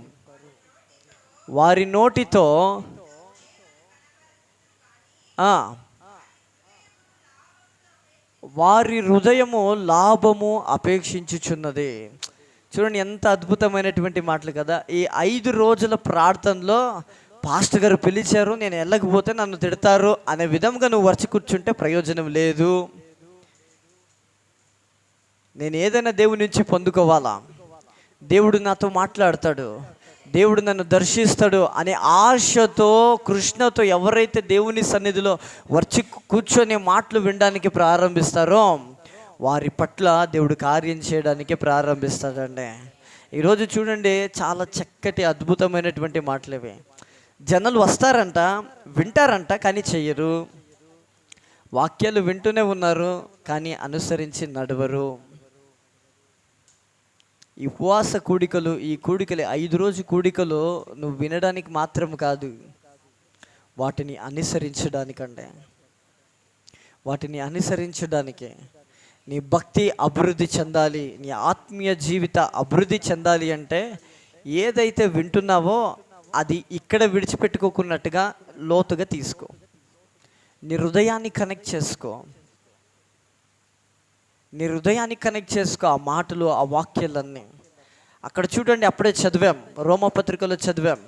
వారి నోటితో వారి హృదయము లాభము అపేక్షించుచున్నది. చూడండి ఎంత అద్భుతమైనటువంటి మాటలు కదా. ఈ 5 రోజుల ప్రార్థనలో పాస్టర్ గారు పిలిచారు, నేను వెళ్ళకపోతే నన్ను తిడతారు అనే విధంగా నువ్వు వచ్చి కూర్చుంటే ప్రయోజనం లేదు. నేను ఏదైనా దేవుడి నుంచి పొందుకోవాలా, దేవుడు నాతో మాట్లాడతాడు, దేవుడు నన్ను దర్శిస్తాడు అనే ఆశతో, కృష్ణతో ఎవరైతే దేవుని సన్నిధిలో వచ్చి కూర్చొని మాటలు వినడానికి ప్రారంభిస్తారో వారి పట్ల దేవుడు కార్యం చేయడానికి ప్రారంభిస్తాడండి. ఈరోజు చూడండి, చాలా చక్కటి అద్భుతమైనటువంటి మాటలు ఇవి. జనాలు వస్తారంట, వింటారంట, కానీ చెయ్యరు. వాక్యాలు వింటూనే ఉన్నారు కానీ అనుసరించి నడవరు. ఈ ఉపవాస కూడికలు, ఈ కూడికలు 5 రోజు కూడికలు నువ్వు వినడానికి మాత్రం కాదు, వాటిని అనుసరించడానికండి. వాటిని అనుసరించడానికే. నీ భక్తి అభివృద్ధి చెందాలి, నీ ఆత్మీయ జీవిత అభివృద్ధి చెందాలి అంటే ఏదైతే వింటున్నావో అది ఇక్కడ విడిచిపెట్టుకోకున్నట్టుగా లోతుగా తీసుకో. నీ హృదయాన్ని కనెక్ట్ చేసుకో, నీ హృదయాన్ని కనెక్ట్ చేసుకో. ఆ మాటలు, ఆ వాక్యాలన్నీ అక్కడ చూడండి. అప్పుడే చదివాం, రోమపత్రికలో చదివాం.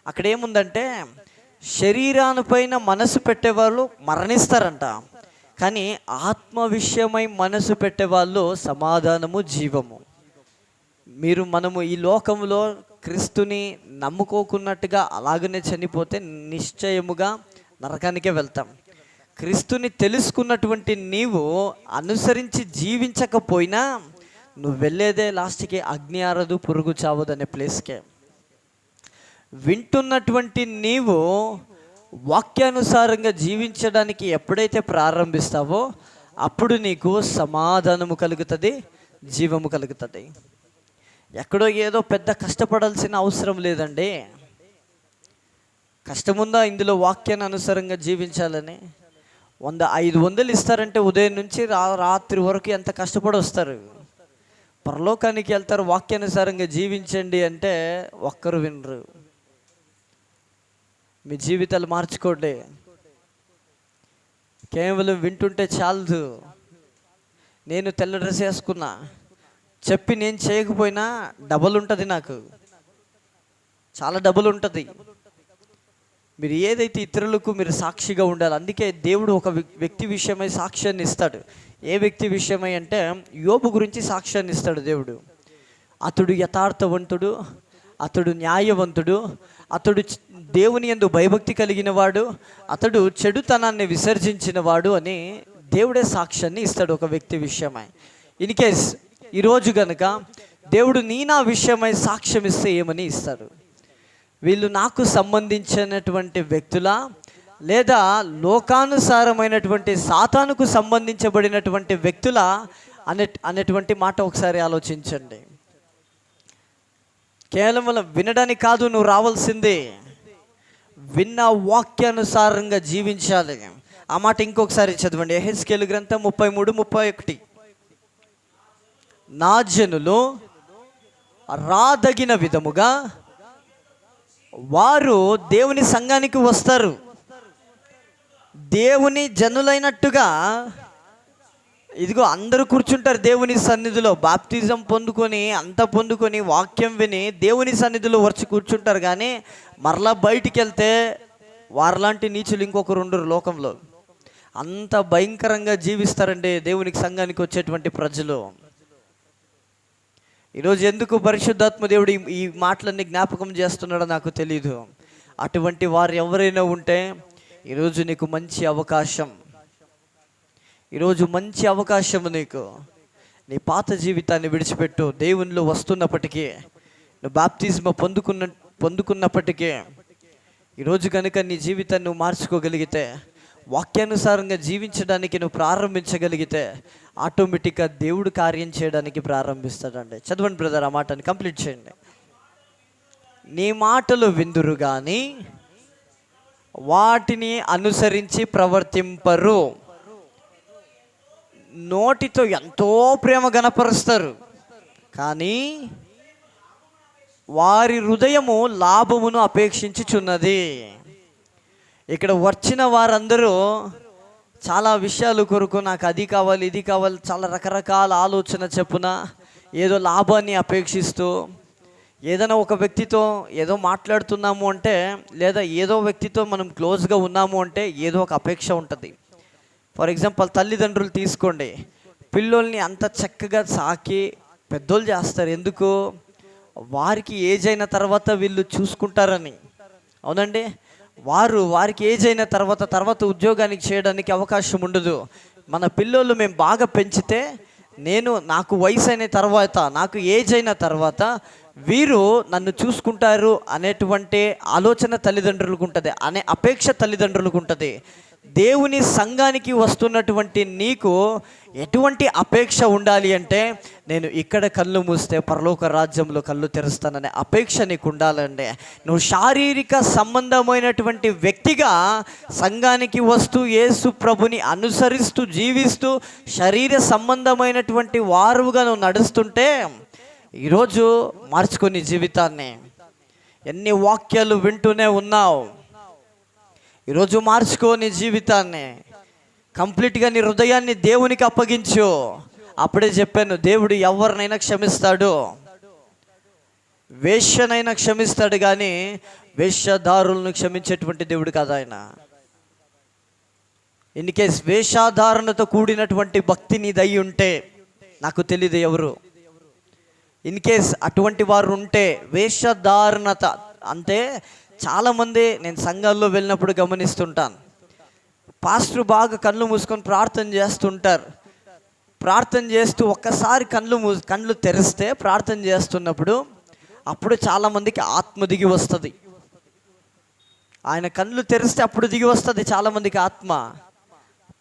అక్కడ ఏముందంటే శరీరానిపైన మనసు పెట్టేవాళ్ళు మరణిస్తారంట, కానీ ఆత్మ విషయమై మనసు పెట్టేవాళ్ళు సమాధానము, జీవము. మనము ఈ లోకంలో క్రీస్తుని నమ్ముకోకున్నట్టుగా అలాగనే చనిపోతే నిశ్చయముగా నరకానికే వెళ్తాం. క్రీస్తుని తెలుసుకున్నటువంటి నీవు అనుసరించి జీవించకపోయినా నువ్వు వెళ్ళేదే లాస్ట్కి అగ్ని ఆరదు, పురుగు చావదు అనే ప్లేస్కే. వింటున్నటువంటి నీవు వాక్యానుసారంగా జీవించడానికి ఎప్పుడైతే ప్రారంభిస్తావో అప్పుడు నీకు సమాధానము కలుగుతుంది, జీవము కలుగుతుంది. ఎక్కడో ఏదో పెద్ద కష్టపడాల్సిన అవసరం లేదండి. కష్టముందా ఇందులో వాక్యాన్ని అనుసారంగా జీవించాలని? 500 ఇస్తారంటే ఉదయం నుంచి రాత్రి వరకు ఎంత కష్టపడి వస్తారు. పరలోకానికి వెళ్తారు, వాక్యానుసారంగా జీవించండి అంటే ఒక్కరు వినరు. మీ జీవితాలు మార్చుకోండి. కేవలం వింటుంటే చాలదు. నేను తెల్ల డ్రెస్ వేసుకున్నా చెప్పి నేను చేయకపోయినా డబల్ ఉంటుంది, నాకు చాలా డబల్ ఉంటుంది. మీరు ఏదైతే ఇతరులకు మీరు సాక్షిగా ఉండాలి. అందుకే దేవుడు ఒక వ్యక్తి విషయమై సాక్ష్యాన్ని ఇస్తాడు. ఏ వ్యక్తి విషయమై అంటే యోబు గురించి సాక్ష్యాన్ని ఇస్తాడు దేవుడు. అతడు యథార్థవంతుడు, అతడు న్యాయవంతుడు, అతడు దేవుని యందు భయభక్తి కలిగిన వాడు, అతడు చెడుతనాన్ని విసర్జించిన వాడు అని దేవుడే సాక్ష్యాన్ని ఇస్తాడు ఒక వ్యక్తి విషయమై. ఇన్ కేస్ ఈరోజు కనుక దేవుడు నా విషయమై సాక్ష్యం ఇస్తే ఏమని ఇస్తాడు? వీళ్ళు నాకు సంబంధించినటువంటి వ్యక్తులా, లేదా లోకానుసారమైనటువంటి సాతానుకు సంబంధించబడినటువంటి వ్యక్తులా అనేటువంటి మాట ఒకసారి ఆలోచించండి. కేవలం వినడానికి కాదు నువ్వు రావాల్సిందే, విన్న వాక్యానుసారంగా జీవించాలి. ఆ మాట ఇంకొకసారి చదవండి. యెహెజ్కేలు గ్రంథం 33:31. నా జనులు రాదగిన విధముగా వారు దేవుని సంఘానికి వస్తారు. దేవుని జనులైనట్టుగా ఇదిగో అందరూ కూర్చుంటారు దేవుని సన్నిధిలో. బాప్తిజం పొందుకొని అంత పొందుకొని వాక్యం విని దేవుని సన్నిధిలో వచ్చి కూర్చుంటారు. కానీ మరలా బయటికి వెళ్తే వారిలాంటి నీచులు ఇంకొకరు ఉండరు లోకంలో. అంత భయంకరంగా జీవిస్తారండి దేవునికి సంఘానికి వచ్చేటువంటి ప్రజలు. ఈరోజు ఎందుకు పరిశుద్ధాత్మ దేవుడు ఈ మాటలన్నీ జ్ఞాపకం చేస్తున్నాడో నాకు తెలీదు. అటువంటి వారు ఎవరైనా ఉంటే ఈరోజు నీకు మంచి అవకాశం. ఈరోజు మంచి అవకాశం నీకు. నీ పాత జీవితాన్ని విడిచిపెట్టు. దేవునిలో వస్తున్నప్పటికీ, నువ్వు బాప్తిజం పొందుకున్నప్పటికీ ఈరోజు కనుక నీ జీవితాన్ని నువ్వు మార్చుకోగలిగితే, వాక్యానుసారంగా జీవించడానికి నువ్వు ప్రారంభించగలిగితే ఆటోమేటిక్గా దేవుడు కార్యం చేయడానికి ప్రారంభిస్తాడండి. చదవండి బ్రదర్, ఆ మాటని కంప్లీట్ చేయండి. నీ మాటలు విందురు కానీ వాటిని అనుసరించి ప్రవర్తింపరు. నోటితో ఎంతో ప్రేమ గణపరుస్తారు, కానీ వారి హృదయము లాభమును అపేక్షించుచున్నది. ఇక్కడ వచ్చిన వారందరూ చాలా విషయాలు కొరకు నాకు అది కావాలి, ఇది కావాలి, చాలా రకరకాల ఆలోచన చెప్పున ఏదో లాభాన్ని అపేక్షిస్తూ, ఏదైనా ఒక వ్యక్తితో ఏదో మాట్లాడుతున్నాము అంటే, లేదా ఏదో వ్యక్తితో మనం క్లోజ్గా ఉన్నాము అంటే ఏదో ఒక అపేక్ష ఉంటుంది. ఫర్ ఎగ్జాంపుల్ తల్లిదండ్రులు తీసుకోండి, పిల్లల్ని అంత చక్కగా సాకి పెద్దోళ్ళు చేస్తారు. ఎందుకు? వారికి ఏజ్ అయిన తర్వాత వీళ్ళు చూసుకుంటారని. అవునండి, వారికి ఏజ్ అయిన తర్వాత ఉద్యోగానికి చేయడానికి అవకాశం ఉండదు. మన పిల్లోళ్ళు మేము బాగా పెంచితే, నాకు వయసు అయిన తర్వాత, నాకు ఏజ్ అయిన తర్వాత వీరు నన్ను చూసుకుంటారు అనేటువంటి ఆలోచన తల్లిదండ్రులకు ఉంటుంది, అనే అపేక్ష తల్లిదండ్రులకు ఉంటుంది. దేవుని సంఘానికి వస్తున్నటువంటి నీకు ఎటువంటి అపేక్ష ఉండాలి అంటే, నేను ఇక్కడ కళ్ళు మూస్తే పరలోక రాజ్యంలో కళ్ళు తెరుస్తాననే అపేక్ష నీకు ఉండాలండి. నువ్వు శారీరక సంబంధమైనటువంటి వ్యక్తిగా సంఘానికి వస్తూ యేసు ప్రభుని అనుసరిస్తూ జీవిస్తూ శరీర సంబంధమైనటువంటి వారుగా నువ్వు నడుస్తుంటే, ఈరోజు మార్చుకొని జీవితాన్ని. ఎన్ని వాక్యాలు వింటూనే ఉన్నావు, ఈరోజు మార్చుకోని జీవితాన్ని. కంప్లీట్గా నీ హృదయాన్ని దేవునికి అప్పగించు. అప్పుడే చెప్పాను, దేవుడు ఎవరినైనా క్షమిస్తాడు. వేశ్యనైనా క్షమిస్తాడు కానీ వేషధారులను క్షమించేటువంటి దేవుడు కాదు ఆయన. ఇన్ కేస్ వేషాధారణతో కూడినటువంటి భక్తి నీదై ఉంటే, నాకు తెలియదు ఎవరు, ఇన్ కేస్ అటువంటి వారు ఉంటే, వేషధారణత అంటే చాలామంది నేను సంఘాల్లో వెళ్ళినప్పుడు గమనిస్తుంటాను, పాస్టర్ బాగా కళ్ళు మూసుకొని ప్రార్థన చేస్తుంటారు. ప్రార్థన చేస్తూ ఒక్కసారి కళ్ళు తెరిస్తే ప్రార్థన చేస్తున్నప్పుడు అప్పుడు చాలామందికి ఆత్మ దిగి వస్తుంది. ఆయన కళ్ళు తెరిస్తే అప్పుడు దిగి వస్తుంది చాలామందికి ఆత్మ.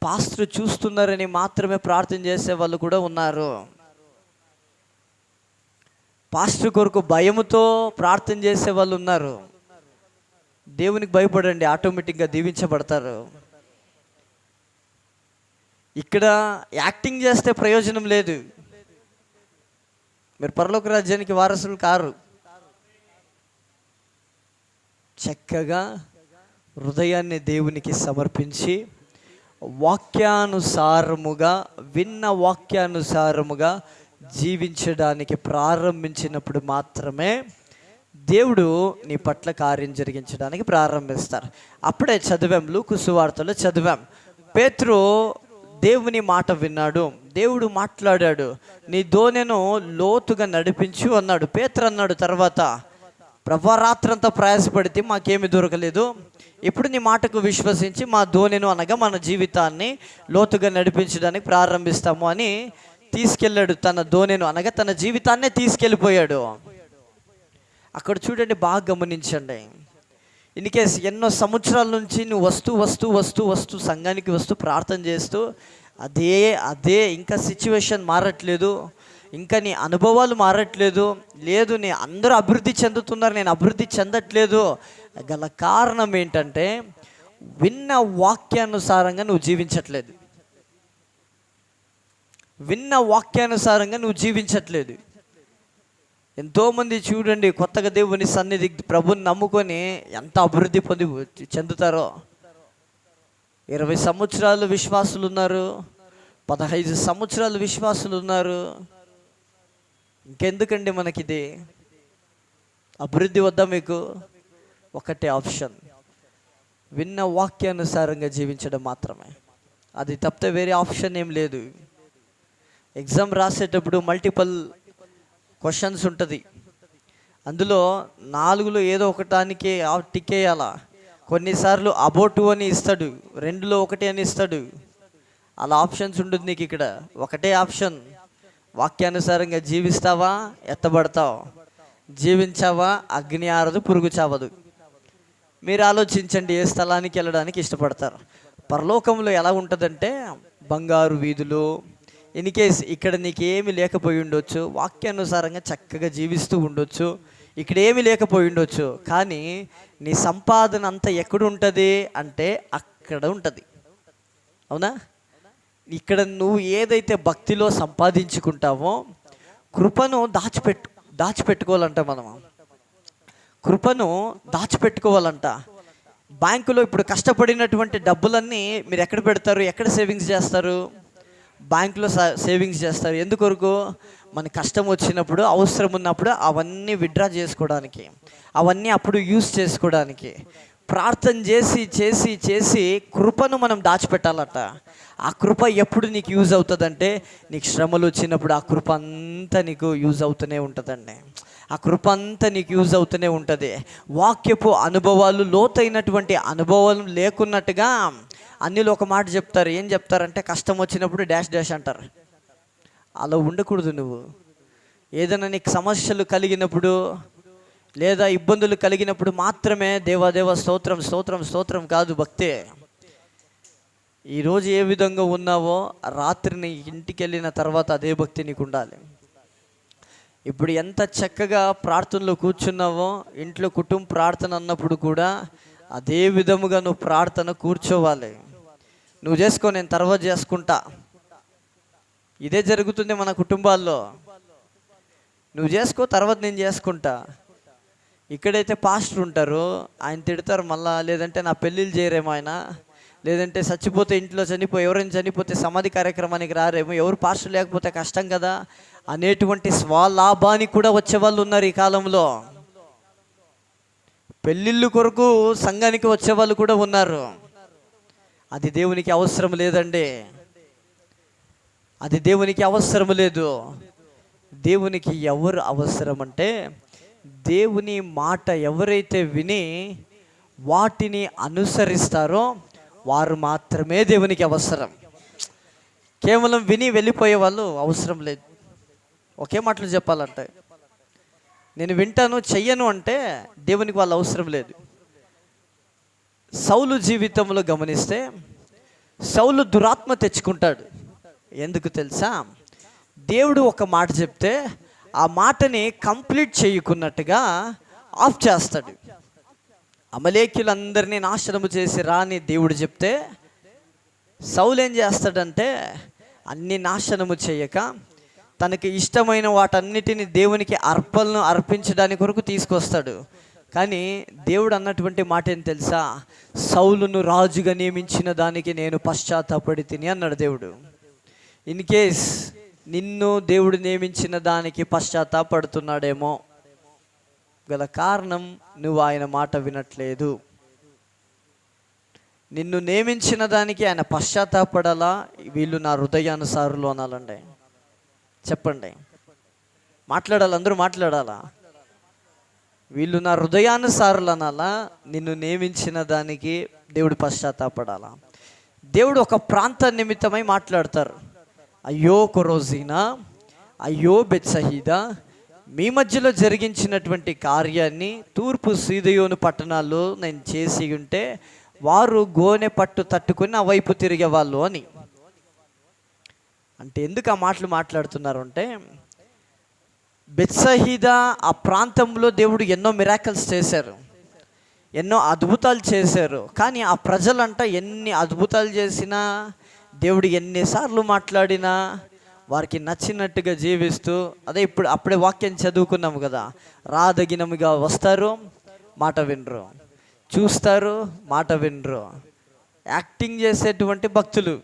పాస్టర్ చూస్తున్నారని మాత్రమే ప్రార్థన చేసే వాళ్ళు కూడా ఉన్నారు. పాస్టర్ కొరకు భయముతో ప్రార్థన చేసే వాళ్ళు ఉన్నారు. దేవునికి భయపడండి, ఆటోమేటిక్గా దీవించబడతారు. ఇక్కడ యాక్టింగ్ చేస్తే ప్రయోజనం లేదు, మీరు పరలోక రాజ్యానికి వారసులు కారు. చక్కగా హృదయాన్ని దేవునికి సమర్పించి వాక్యానుసారముగా, విన్న వాక్యానుసారముగా జీవించడానికి ప్రారంభించినప్పుడు మాత్రమే దేవుడు నీ పట్ల కార్యం జరిగించడానికి ప్రారంభిస్తారు. అప్పుడే చదివాం, లూకా సువార్తలో చదివాం, పేతురు దేవుని మాట విన్నాడు, దేవుడు మాట్లాడాడు, నీ దోణెను లోతుగా నడిపించు అన్నాడు. పేతురు అన్నాడు తర్వాత, ప్రభువా రాత్రంతా ప్రయాసపడితే మాకేమి దొరకలేదు, ఇప్పుడు నీ మాటకు విశ్వసించి మా దోణెను అనగా మన జీవితాన్ని లోతుగా నడిపించడానికి ప్రారంభిస్తాము అని తీసుకెళ్ళాడు. తన దోణెను అనగా తన జీవితాన్నే తీసుకెళ్ళిపోయాడు. అక్కడ చూడండి, బాగా గమనించండి. ఇన్ కేస్ ఎన్నో సంవత్సరాల నుంచి నువ్వు వస్తూ సంఘానికి వస్తూ ప్రార్థన చేస్తూ అదే ఇంకా సిచ్యువేషన్ మారట్లేదు, ఇంకా నీ అనుభవాలు మారట్లేదు, లేదు నీ అందరూ అభివృద్ధి చెందుతున్నారు, నేను అభివృద్ధి చెందట్లేదు, గల కారణం ఏంటంటే విన్న వాక్యానుసారంగా నువ్వు జీవించట్లేదు. విన్న వాక్యానుసారంగా నువ్వు జీవించట్లేదు. ఎంతోమంది చూడండి, కొత్తగా దేవుని సన్నిధి ప్రభుని నమ్ముకొని ఎంత అభివృద్ధి చెందుతారో. 20 సంవత్సరాలు విశ్వాసులు ఉన్నారు, 15 సంవత్సరాలు విశ్వాసులు ఉన్నారు. ఇంకెందుకండి మనకిది? అభివృద్ధి వద్దా మీకు? ఒకటే ఆప్షన్, విన్న వాక్యానుసారంగా జీవించడం మాత్రమే. అది తప్పితే వేరే ఆప్షన్ ఏం లేదు. ఎగ్జామ్ రాసేటప్పుడు మల్టిపుల్ క్వశ్చన్స్ ఉంటుంది, అందులో 4లో ఏదో ఒకటానికి టిక్ వేయాలా. కొన్నిసార్లు అబౌట్ అని ఇస్తాడు, 2లో 1 అని ఇస్తాడు. అలా ఆప్షన్స్ ఉంటుంది నీకు. ఇక్కడ ఒకటే ఆప్షన్, వాక్యానుసారంగా జీవిస్తావా ఎత్తబడతావు, జీవించావా అగ్ని ఆరదు పురుగు చావదు. మీరు ఆలోచించండి, ఏ స్థలానికి వెళ్ళడానికి ఇష్టపడతారు. పరలోకంలో ఎలా ఉంటుందంటే బంగారు వీధులు. ఇన్ కేస్ ఇక్కడ నీకేమి లేకపోయి ఉండొచ్చు, వాక్యానుసారంగా చక్కగా జీవిస్తూ ఉండొచ్చు, ఇక్కడ ఏమి లేకపోయి ఉండొచ్చు, కానీ నీ సంపాదన అంతా ఎక్కడ ఉంటుంది అంటే అక్కడ ఉంటుంది. అవునా? ఇక్కడ నువ్వు ఏదైతే భక్తిలో సంపాదించుకుంటావో కృపను దాచిపెట్టుకోవాలంట. మనం కృపను దాచిపెట్టుకోవాలంట. బ్యాంకులో ఇప్పుడు కష్టపడినటువంటి డబ్బులన్నీ మీరు ఎక్కడ పెడతారు? ఎక్కడ సేవింగ్స్ చేస్తారు? బ్యాంకులో సేవింగ్స్ చేస్తారు. ఎందుకొరకు? మన కష్టం వచ్చినప్పుడు, అవసరం ఉన్నప్పుడు అవన్నీ విత్డ్రా చేసుకోవడానికి, అవన్నీ అప్పుడు యూజ్ చేసుకోవడానికి. ప్రార్థన చేసి చేసి చేసి కృపను మనం దాచిపెట్టాలట. ఆ కృప ఎప్పుడు నీకు యూజ్ అవుతుందంటే నీకు శ్రమలు వచ్చినప్పుడు ఆ కృప అంతా నీకు యూజ్ అవుతూనే ఉంటుందండి. ఆ కృప అంతా నీకు యూజ్ అవుతూనే ఉంటుంది. వాక్యపు అనుభవాలు, లోతైనటువంటి అనుభవాలు లేకున్నట్టుగా అన్నిలో ఒక మాట చెప్తారు. ఏం చెప్తారంటే కష్టం వచ్చినప్పుడు డాష్ డాష్ అంటారు. అలా ఉండకూడదు. నువ్వు ఏదైనా నీకు సమస్యలు కలిగినప్పుడు లేదా ఇబ్బందులు కలిగినప్పుడు మాత్రమే దేవాదేవ స్తోత్రం స్తోత్రం స్తోత్రం కాదు భక్తే. ఈరోజు ఏ విధంగా ఉన్నావో రాత్రిని ఇంటికి వెళ్ళిన తర్వాత అదే భక్తి నీకు ఉండాలి. ఇప్పుడు ఎంత చక్కగా ప్రార్థనలో కూర్చున్నావో ఇంట్లో కుటుంబ ప్రార్థన అన్నప్పుడు కూడా అదే విధముగా నువ్వు ప్రార్థన కూర్చోవాలి. నువ్వు చేసుకో, నేను తర్వాత చేసుకుంటా. ఇదే జరుగుతుంది మన కుటుంబాల్లో. నువ్వు చేసుకో, తర్వాత నేను చేసుకుంటా. ఇక్కడైతే పాస్టర్ ఉంటారు, ఆయన తిడతారు మళ్ళా, లేదంటే నా పెళ్ళిళ్ళు చేయరేమో ఆయన, లేదంటే చచ్చిపోతే ఇంట్లో ఎవరైనా చనిపోతే సమాధి కార్యక్రమానికి రారేమో, ఎవరు పాస్టర్ లేకపోతే కష్టం కదా అనేటువంటి స్వలాభానికి కూడా వచ్చేవాళ్ళు ఉన్నారు ఈ కాలంలో. పెళ్ళిళ్ళు కొరకు సంఘానికి వచ్చేవాళ్ళు కూడా ఉన్నారు. అది దేవునికి అవసరం లేదండి. అది దేవునికి అవసరం లేదు. దేవునికి ఎవరు అవసరం అంటే, దేవుని మాట ఎవరైతే విని వాటిని అనుసరిస్తారో వారు మాత్రమే దేవునికి అవసరం. కేవలం విని వెళ్ళిపోయే వాళ్ళు అవసరం లేదు. ఒకే మాటలు చెప్పాలంటే, నేను వింటాను చెయ్యను అంటే దేవునికి వాళ్ళు అవసరం లేదు. సౌలు జీవితంలో గమనిస్తే, సౌలు దురాత్మ తెచ్చుకుంటాడు. ఎందుకు తెలుసా? దేవుడు ఒక మాట చెప్తే ఆ మాటని కంప్లీట్ చేయకున్నట్టుగా ఆఫ్ చేస్తాడు. అమలేఖ్యులందరినీ నాశనము చేసి రాని దేవుడు చెప్తే సౌలు ఏం చేస్తాడంటే, అన్ని నాశనము చేయక తనకి ఇష్టమైన వాటన్నిటిని దేవునికి అర్పించడానికి కొరకు తీసుకొస్తాడు. కానీ దేవుడు అన్నటువంటి మాట ఏం తెలుసా? సౌలును రాజుగా నియమించిన దానికి నేను పశ్చాత్తాపడి తిని అన్నాడు దేవుడు. ఇన్ కేస్ నిన్ను దేవుడు నియమించిన దానికి పశ్చాత్తాపడుతున్నాడేమో గల కారణం నువ్వు ఆయన మాట వినట్లేదు. నిన్ను నియమించిన దానికి ఆయన పశ్చాత్తాపడాలా? వీళ్ళు నా హృదయానుసారులు అనాలండి. చెప్పండి, మాట్లాడాలి, అందరూ మాట్లాడాలా? వీళ్ళు నా హృదయానుసారులు అనాలా? నిన్ను నియమించిన దానికి దేవుడు పశ్చాత్తాపడాలా? దేవుడు ఒక ప్రాంత నిమిత్తమై మాట్లాడతారు. అయ్యో కొరోజీనా, అయ్యో బెత్సహీదా, మీ మధ్యలో జరిగించినటువంటి కార్యాన్ని తూర్పు సీదయోను పట్టణాల్లో నేను చేసి ఉంటే వారు గోనె పట్టు తట్టుకుని ఆ వైపు తిరిగేవాళ్ళు అని. అంటే ఎందుకు ఆ మాటలు మాట్లాడుతున్నారు అంటే, బెత్సహీదా ఆ ప్రాంతంలో దేవుడు ఎన్నో మిరాకిల్స్ చేశారు, ఎన్నో అద్భుతాలు చేశారు. కానీ ఆ ప్రజలంట ఎన్ని అద్భుతాలు చేసినా, దేవుడు ఎన్నిసార్లు మాట్లాడినా వారికి నచ్చినట్టుగా జీవిస్తూ, అప్పుడే వాక్యం చదువుకున్నాము కదా, రాదగినముగా వస్తారు, మాట వినరు, చూస్తారు, మాట వినరు. యాక్టింగ్ చేసేటువంటి భక్తులు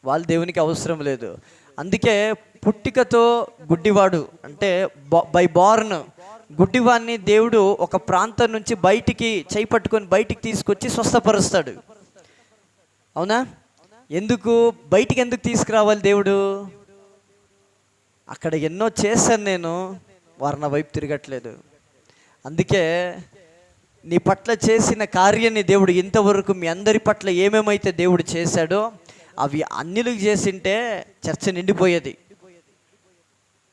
వాళ్ళు దేవునికి అవసరం లేదు. అందుకే పుట్టికతో గుడ్డివాడు అంటే బై బార్న్ గుడ్డివాడిని దేవుడు ఒక ప్రాంతం నుంచి బయటికి చేయి పట్టుకొని బయటికి తీసుకొచ్చి స్వస్థపరుస్తాడు. అవునా? ఎందుకు బయటికి ఎందుకు తీసుకురావాలి దేవుడు? అక్కడ ఎన్నో చేశాను నేను, వారు నా వైపు తిరగట్లేదు. అందుకే నీ పట్ల చేసిన కార్యాన్ని దేవుడు ఇంతవరకు మీ అందరి పట్ల ఏమేమైతే దేవుడు చేశాడో అవి అన్నిలకు చేసింటే చర్చ నిండిపోయేది.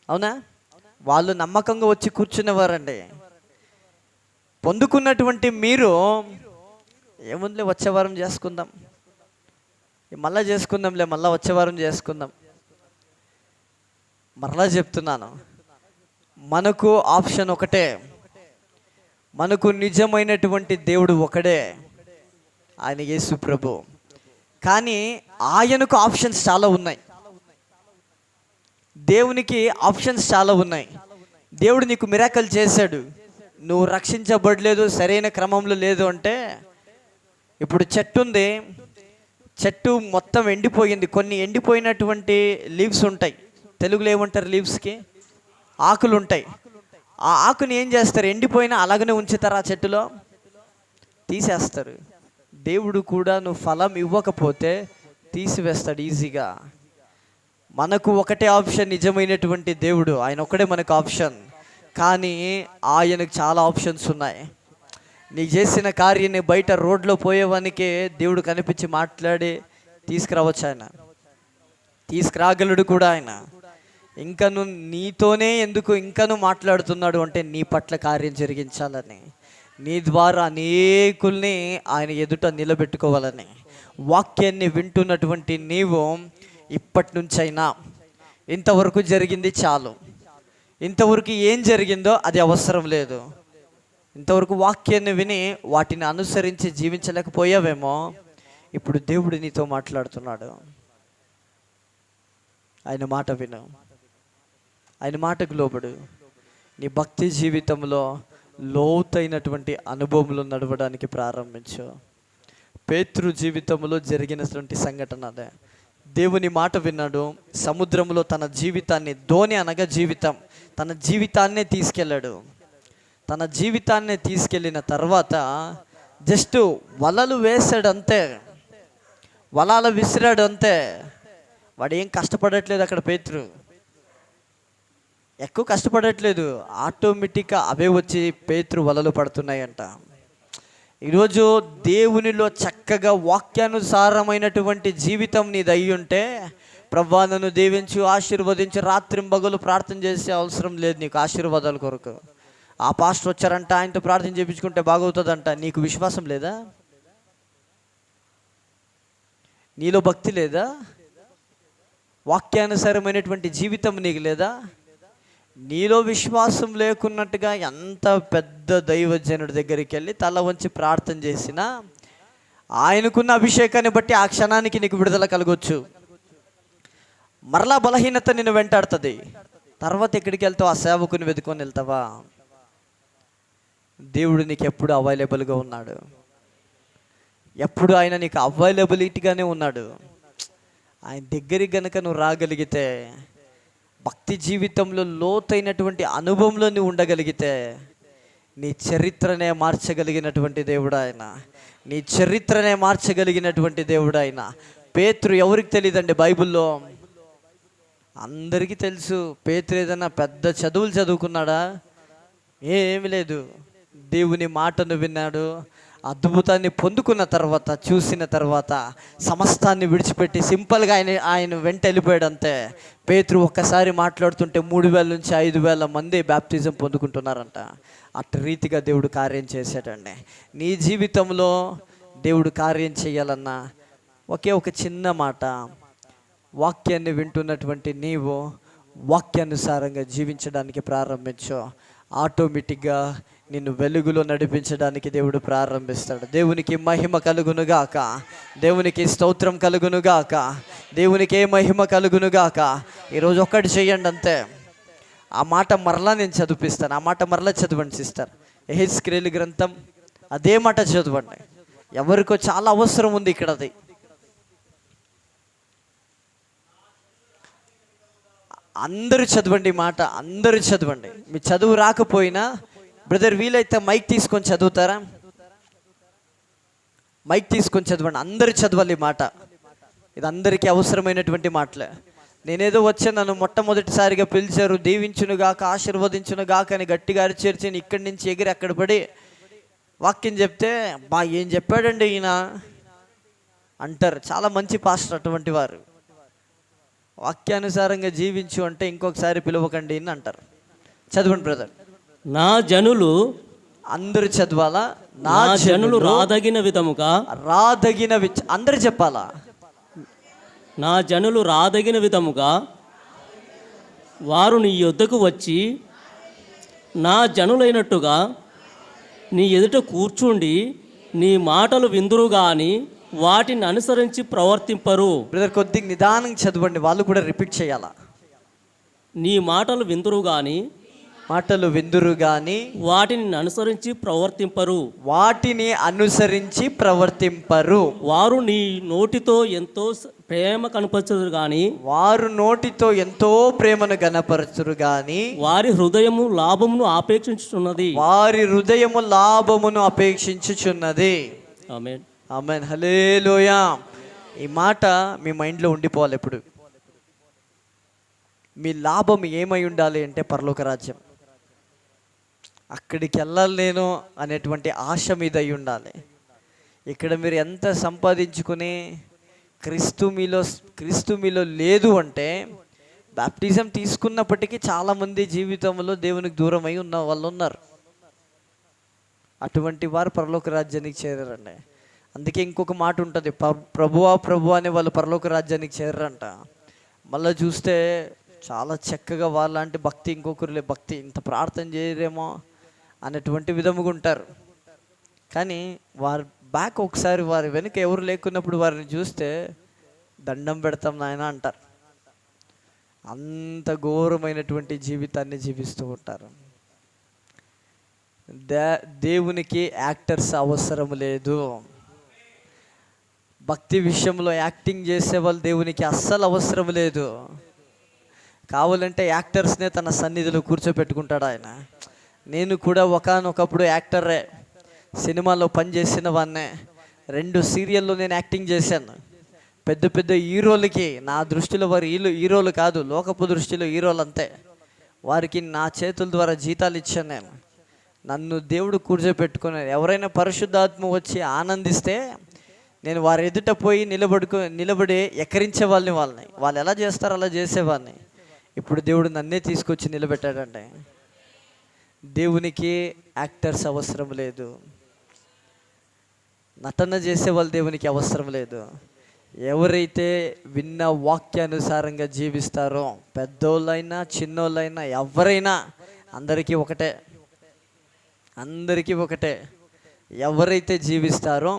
అవునా? వాళ్ళు నమ్మకంగా వచ్చి కూర్చునేవారండి. పొందుకున్నటువంటి మీరు ఏముందిలే వచ్చే వారం చేసుకుందాం, మళ్ళా చేసుకుందాంలే, మళ్ళా వచ్చే వారం చేసుకుందాం. మరలా చెప్తున్నాను, మనకు ఆప్షన్ ఒకటే, మనకు నిజమైనటువంటి దేవుడు ఒకడే, ఆయన యేసు ప్రభు. కానీ ఆయనకు ఆప్షన్స్ చాలా ఉన్నాయి. దేవునికి ఆప్షన్స్ చాలా ఉన్నాయి. దేవుడు నీకు మిరాకల్ చేశాడు, నువ్వు రక్షించబడలేదు, సరైన క్రమంలో లేదు అంటే, ఇప్పుడు చెట్టు ఉంది, చెట్టు మొత్తం ఎండిపోయింది, కొన్ని ఎండిపోయినటువంటి లీవ్స్ ఉంటాయి. తెలుగులో ఏమంటారు లీవ్స్కి? ఆకులు ఉంటాయి. ఆ ఆకుని ఏం చేస్తారు? ఎండిపోయినా అలాగనే ఉంచుతారు, ఆ చెట్టులో తీసేస్తారు. దేవుడు కూడా నువ్వు ఫలం ఇవ్వకపోతే తీసివేస్తాడు ఈజీగా. మనకు ఒకటే ఆప్షన్, నిజమైనటువంటి దేవుడు, ఆయన ఒకడే మనకు ఆప్షన్. కానీ ఆయనకు చాలా ఆప్షన్స్ ఉన్నాయి. నీ చేసిన కార్యాన్ని బయట రోడ్లో పోయేవానికి దేవుడు కనిపించి మాట్లాడి తీసుకురావచ్చు, ఆయన తీసుకురాగలడు కూడా. ఆయన ఇంకను నీతోనే ఎందుకు ఇంకను మాట్లాడుతున్నాడు అంటే, నీ పట్ల కార్యం జరిగించాలని, నీ ద్వారా అనేకుల్ని ఆయన ఎదుట నిలబెట్టుకోవాలని. వాక్యాన్ని వింటున్నటువంటి నీవు ఇప్పటి నుంచైనా ఇంతవరకు జరిగింది చాలు, ఇంతవరకు ఏం జరిగిందో అది అవసరం లేదు, ఇంతవరకు వాక్యాన్ని విని వాటిని అనుసరించి జీవించలేకపోయావేమో, ఇప్పుడు దేవుడు నీతో మాట్లాడుతున్నాడు. ఆయన మాట విను, ఆయన మాటకు లోబడు. నీ భక్తి జీవితంలో లోతైనటువంటి అనుభవంలో నడవడానికి ప్రారంభించు. పేతురు జీవితంలో జరిగినటువంటి సంఘటన అదే. దేవుని మాట విన్నాడు. సముద్రంలో తన జీవితాన్ని, ధోని అనగా జీవితం, తన జీవితాన్నే తీసుకెళ్ళాడు. తన జీవితాన్నే తీసుకెళ్ళిన తర్వాత జస్ట్ వలలు వేసాడు అంతే, వలాలు విసిరాడు అంతే. వాడు ఏం కష్టపడట్లేదు అక్కడ. పేతురు ఎక్కువ కష్టపడట్లేదు, ఆటోమేటిక్గా అవే వచ్చి పేతురు వలలు పడుతున్నాయంట. ఈరోజు దేవునిలో చక్కగా వాక్యానుసారమైనటువంటి జీవితం నీది అయి ఉంటే, ప్రభువా నన్ను దీవించు, ఆశీర్వదించు, రాత్రింబగలు ప్రార్థన చేసే అవసరం లేదు నీకు ఆశీర్వాదాల కొరకు. ఆ పాస్టర్ వచ్చారంట, ఆయనతో ప్రార్థన చేయించుకుంటే బాగవుతుందంట. నీకు విశ్వాసం లేదా? నీలో భక్తి లేదా? వాక్యానుసారమైనటువంటి జీవితం నీకు లేదా? నీలో విశ్వాసం లేకున్నట్టుగా ఎంత పెద్ద దైవజనుడి దగ్గరికి వెళ్ళి తల వంచి ప్రార్థన చేసినా ఆయనకున్న అభిషేకాన్ని బట్టి ఆ క్షణానికి నీకు విడుదల కలగొచ్చు. మరలా బలహీనత నిన్ను వెంటాడుతుంది. తర్వాత ఎక్కడికి వెళ్తావు? ఆ సేవకుని వెతుకొని వెళ్తావా? దేవుడు నీకు ఎప్పుడు అవైలబుల్గా ఉన్నాడు, ఎప్పుడు ఆయన నీకు అవైలబిలిటీగానే ఉన్నాడు. ఆయన దగ్గరికి గనక నువ్వు రాగలిగితే, భక్తి జీవితంలో లోతైనటువంటి అనుభవంలో నువ్వు ఉండగలిగితే, నీ చరిత్రనే మార్చగలిగినటువంటి దేవుడు ఆయన. నీ చరిత్రనే మార్చగలిగినటువంటి దేవుడు ఆయన. పేతురు ఎవరికి తెలియదండి బైబిల్లో? అందరికీ తెలుసు. పేతురు ఏదైనా పెద్ద చదువులు చదువుకున్నాడా? ఏమీ లేదు. దేవుని మాటను విన్నాడు, అద్భుతాన్ని పొందుకున్న తర్వాత, చూసిన తర్వాత సమస్తాన్ని విడిచిపెట్టి సింపుల్గా ఆయన వెంట వెళ్ళిపోయాడు అంతే. పేతురు ఒక్కసారి మాట్లాడుతుంటే 3000 నుంచి 5000 మంది బ్యాప్టిజం పొందుకుంటున్నారంట. అటు రీతిగా దేవుడు కార్యం చేశాడండి. నీ జీవితంలో దేవుడు కార్యం చేయాలన్నా ఒకే ఒక చిన్న మాట, వాక్యాన్ని వింటున్నటువంటి నీవు వాక్యానుసారంగా జీవించడానికి ప్రారంభించు. ఆటోమేటిక్గా నిన్ను వెలుగులో నడిపించడానికి దేవుడు ప్రారంభిస్తాడు. దేవునికి మహిమ కలుగునుగాక, దేవునికి స్తోత్రం కలుగునుగాక, దేవునికే మహిమ కలుగునుగాక. ఈరోజు ఒక్కటి చేయండి అంతే. ఆ మాట మరలా నేను చదివిస్తాను. ఆ మాట మరలా చదవండి సిస్టర్. యెహెజ్కేలు గ్రంథం అదే మాట చదవండి. ఎవరికో చాలా అవసరం ఉంది ఇక్కడ. అది అందరూ చదవండి మాట, అందరూ చదవండి. మీ చదువు రాకపోయినా బ్రదర్ వీలైతే మైక్ తీసుకొని చదువుతారా? మైక్ తీసుకొని చదవండి. అందరూ చదవాలి మాట. ఇది అందరికీ అవసరమైనటువంటి మాటలే. నేనేదో వచ్చాను, నన్ను మొట్టమొదటిసారిగా పిలిచారు, దీవించునుగాక, ఆశీర్వదించునుగాక అని గట్టిగా అరిచేర్చి ఇక్కడి నుంచి ఎగిరి అక్కడ పడి వాక్యం చెప్తే, బా ఏం చెప్పాడండి ఈయన అంటారు. చాలా మంచి పాస్టర్ అటువంటి వారు. వాక్యానుసారంగా జీవించు అంటే ఇంకొకసారి పిలవకండి అని అంటారు. చదవండి బ్రదర్. నా జనులు, అందరూ చదవాలా? నా జనులు రాదగిన విధముగా, అందరూ చెప్పాలా? నా జనులు రాదగిన విధముగా వారు నీ యొద్దకు వచ్చి నా జనులైనట్టుగా నీ ఎదుట కూర్చుండి నీ మాటలు విందురు గాని వాటిని అనుసరించి ప్రవర్తింపరు. బ్రదర్ కొద్దిగా నిదానంగా చదవండి, వాళ్ళు కూడా రిపీట్ చేయాలా. నీ మాటలు విందురు గాని వాటిని అనుసరించి ప్రవర్తింపరు. వారు నీ నోటితో ఎంతో ప్రేమ కనపరచురు గాని వారి హృదయము లాభమును అపేక్షించుచున్నది. ఆమేన్, ఆమేన్, హల్లెలూయా. ఈ మాట మీ మైండ్లో ఉండిపోవాలి ఎప్పుడు. మీ లాభం ఏమై ఉండాలి అంటే పరలోక రాజ్యం. అక్కడికి వెళ్ళాలి నేను అనేటువంటి ఆశ మీద అయి ఉండాలి. ఇక్కడ మీరు ఎంత సంపాదించుకుని క్రీస్తు మీలో లేదు అంటే, బాప్టిజం తీసుకున్నప్పటికీ చాలామంది జీవితంలో దేవునికి దూరం అయి ఉన్న వాళ్ళు ఉన్నారు. అటువంటి వారు పరలోక రాజ్యానికి చేరారండి. అందుకే ఇంకొక మాట ఉంటుంది, ప్రభువా ప్రభు అనే వాళ్ళు పరలోక రాజ్యానికి చేరారంట. మళ్ళీ చూస్తే చాలా చక్కగా వాళ్ళంటి భక్తి ఇంకొకరు భక్తి ఇంత ప్రార్థన చేయరేమో అనేటువంటి విధముగా ఉంటారు. కానీ వారి బ్యాక్ ఒకసారి వారి వెనుక ఎవరు లేకున్నప్పుడు వారిని చూస్తే దండం పెడతాం నాయన అంటారు. అంత ఘోరమైనటువంటి జీవితాన్ని జీవిస్తూ ఉంటారు. దేవునికి యాక్టర్స్ అవసరం లేదు. భక్తి విషయంలో యాక్టింగ్ చేసే వాళ్ళు దేవునికి అస్సలు అవసరం లేదు. కావాలంటే యాక్టర్స్నే తన సన్నిధిలో కూర్చోపెట్టుకుంటాడు ఆయన. నేను కూడా ఒకానొకప్పుడు యాక్టరే, సినిమాలో పనిచేసిన వాన్నే. 2 సీరియల్లో నేను యాక్టింగ్ చేశాను. పెద్ద పెద్ద హీరోలకి నా దృష్టిలో వారు హీరోలు కాదు, లోకపు దృష్టిలో హీరోలు అంతే. వారికి నా చేతుల ద్వారా జీతాలు ఇచ్చాను నేను. నన్ను దేవుడు కూర్చోపెట్టుకున్నాను. ఎవరైనా పరిశుద్ధాత్మ వచ్చి ఆనందిస్తే నేను వారి ఎదుట పోయి నిలబడి ఎక్కరించే వాళ్ళని వాళ్ళు ఎలా చేస్తారో అలా చేసేవాడిని. ఇప్పుడు దేవుడు నన్నే తీసుకొచ్చి నిలబెట్టాడంటే దేవునికి యాక్టర్స్ అవసరం లేదు, నటన చేసే వాళ్ళు దేవునికి అవసరం లేదు. ఎవరైతే విన్న వాక్యానుసారంగా జీవిస్తారో, పెద్దోళ్ళైనా చిన్నోళ్ళైనా ఎవరైనా అందరికీ ఒకటే. ఎవరైతే జీవిస్తారో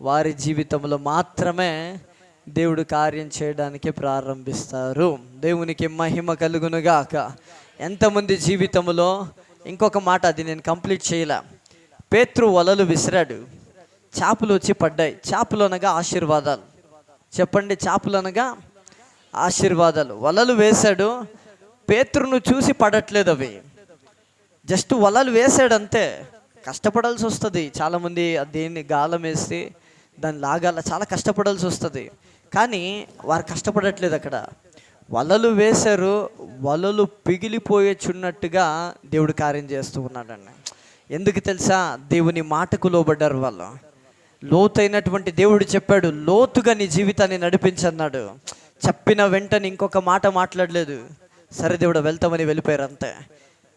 వారి జీవితంలో మాత్రమే దేవుడు కార్యం చేయడానికి ప్రారంభిస్తారు. దేవునికి మహిమ కలుగునుగాక. ఎంతమంది జీవితంలో, ఇంకొక మాట అది నేను కంప్లీట్ చేయలే. పేతురు వలలు విసిరాడు, చేపలు వచ్చి పడ్డాయి. చేపలు అనగా ఆశీర్వాదాలు. చెప్పండి, చేపలు అనగా ఆశీర్వాదాలు. వలలు వేశాడు, పేతురును చూసి పడట్లేదు అవి. జస్ట్ వలలు వేసాడు అంతే. కష్టపడాల్సి వస్తుంది. చాలామంది దేన్ని గాలం వేసి దాన్ని లాగాల చాలా కష్టపడాల్సి వస్తుంది. కానీ వారు కష్టపడట్లేదు. అక్కడ వలలు వేశారు, వలలు పిగిలిపోయేచున్నట్టుగా దేవుడు కార్యం చేస్తూ ఉన్నాడండి. ఎందుకు తెలుసా? దేవుని మాటకు లోబడ్డారు వాళ్ళు. లోతైనటువంటి దేవుడు చెప్పాడు, లోతుగా నీ జీవితాన్ని నడిపించన్నాడు. చెప్పిన వెంటనే ఇంకొక మాట మాట్లాడలేదు. సరే దేవుడు వెళ్తామని వెళ్ళిపోయారు అంతే.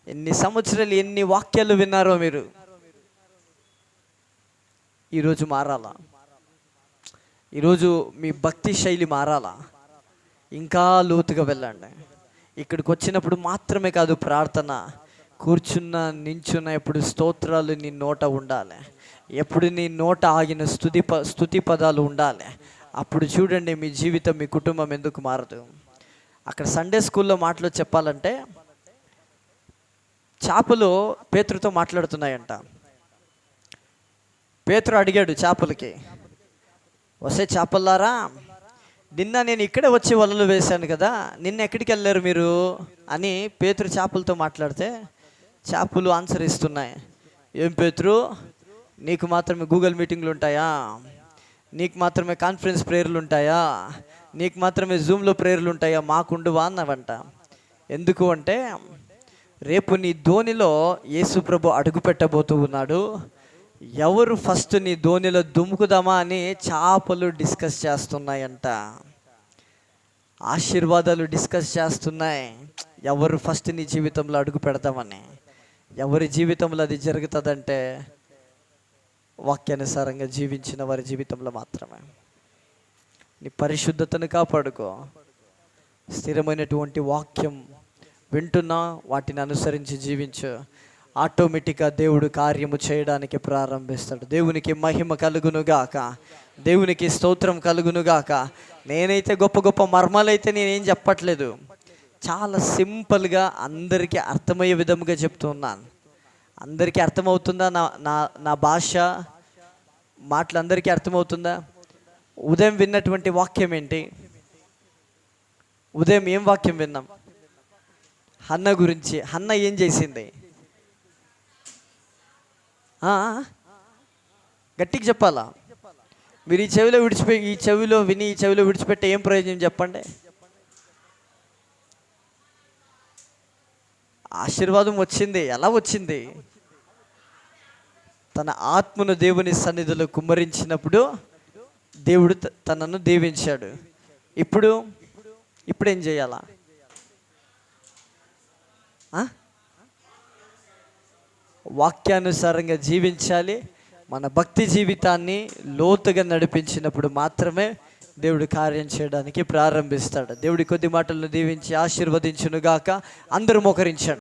ఎన్ని సంవత్సరాలు ఎన్ని వాక్యాలు విన్నారో మీరు. ఈరోజు మారాలా? ఈరోజు మీ భక్తి శైలి మారాలా? ఇంకా లోతుగా వెళ్ళండి. ఇక్కడికి వచ్చినప్పుడు మాత్రమే కాదు ప్రార్థన, కూర్చున్న నించున్న ఎప్పుడు స్తోత్రాలు నీ నోట ఉండాలి. ఎప్పుడు నీ నోట ఆగిన స్తుతి పదాలు ఉండాలి. అప్పుడు చూడండి మీ జీవితం, మీ కుటుంబం ఎందుకు మారదు. అక్కడ సండే స్కూల్లో మాటలో చెప్పాలంటే చేపలు పేతురుతో మాట్లాడుతున్నాయంట. పేతురు అడిగాడు చేపలకి, వస్తే చేపల్లారా, నిన్న నేను ఇక్కడే వచ్చి వలలు వేశాను కదా, నిన్న ఎక్కడికి వెళ్ళారు మీరు అని పేతురు చేపలతో మాట్లాడితే చేపలు ఆన్సర్ ఇస్తున్నాయి. ఏం పేతురు, నీకు మాత్రమే గూగుల్ మీటింగ్లు ఉంటాయా? నీకు మాత్రమే కాన్ఫరెన్స్ ప్రేయర్లు ఉంటాయా? నీకు మాత్రమే జూమ్లో ప్రేయర్లు ఉంటాయా? మాకుండువా అన్నవంట. ఎందుకు అంటే రేపు నీ ధోనిలో యేసు ప్రభు అడుగు పెట్టబోతూ ఉన్నాడు. ఎవరు ఫస్ట్ నీ ధోనిలో దుముకుదామా అని చేపలు డిస్కస్ చేస్తున్నాయంట. ఆశీర్వాదాలు డిస్కస్ చేస్తున్నాయి. ఎవరు ఫస్ట్ నీ జీవితంలో అడుగు పెడతామని. ఎవరి జీవితంలో అది జరుగుతుందంటే వాక్యానుసారంగా జీవించిన వారి జీవితంలో మాత్రమే. నీ పరిశుద్ధతను కాపాడుకో. స్థిరమైనటువంటి వాక్యం వింటున్నా వాటిని అనుసరించి జీవించు. ఆటోమేటిక్గా దేవుడు కార్యము చేయడానికి ప్రారంభిస్తాడు. దేవునికి మహిమ కలుగునుగాక. దేవునికి స్తోత్రం కలుగునుగాక. నేనైతే గొప్ప గొప్ప మర్మాలు అయితే నేనేం చెప్పట్లేదు. చాలా సింపుల్గా అందరికీ అర్థమయ్యే విధంగా చెప్తున్నాను. అందరికీ అర్థమవుతుందా? నా భాష మాటలు అందరికీ అర్థమవుతుందా? ఉదయం విన్నటువంటి వాక్యం ఏంటి? ఉదయం ఏం వాక్యం విన్నాం? హన్న గురించి. హన్న ఏం చేసింది? గట్టిగా చెప్పాలా? మీరు ఈ చెవిలో విని ఈ చెవిలో విడిచిపెట్టే ఏం ప్రయోజనం చెప్పండి? ఆశీర్వాదం వచ్చింది. ఎలా వచ్చింది? తన ఆత్మను దేవుని సన్నిధిలో కుమ్మరించినప్పుడు దేవుడు తనను దీవించాడు. ఇప్పుడు ఏం చేయాలా? వాక్యానుసారంగా జీవించాలి. మన భక్తి జీవితాన్ని లోతుగా నడిపించినప్పుడు మాత్రమే దేవుడు కార్యం చేయడానికి ప్రారంభిస్తాడు. దేవుడి కొద్ది మాటలను దీవించి ఆశీర్వదించునుగాక. అందరూ మోకరించండి.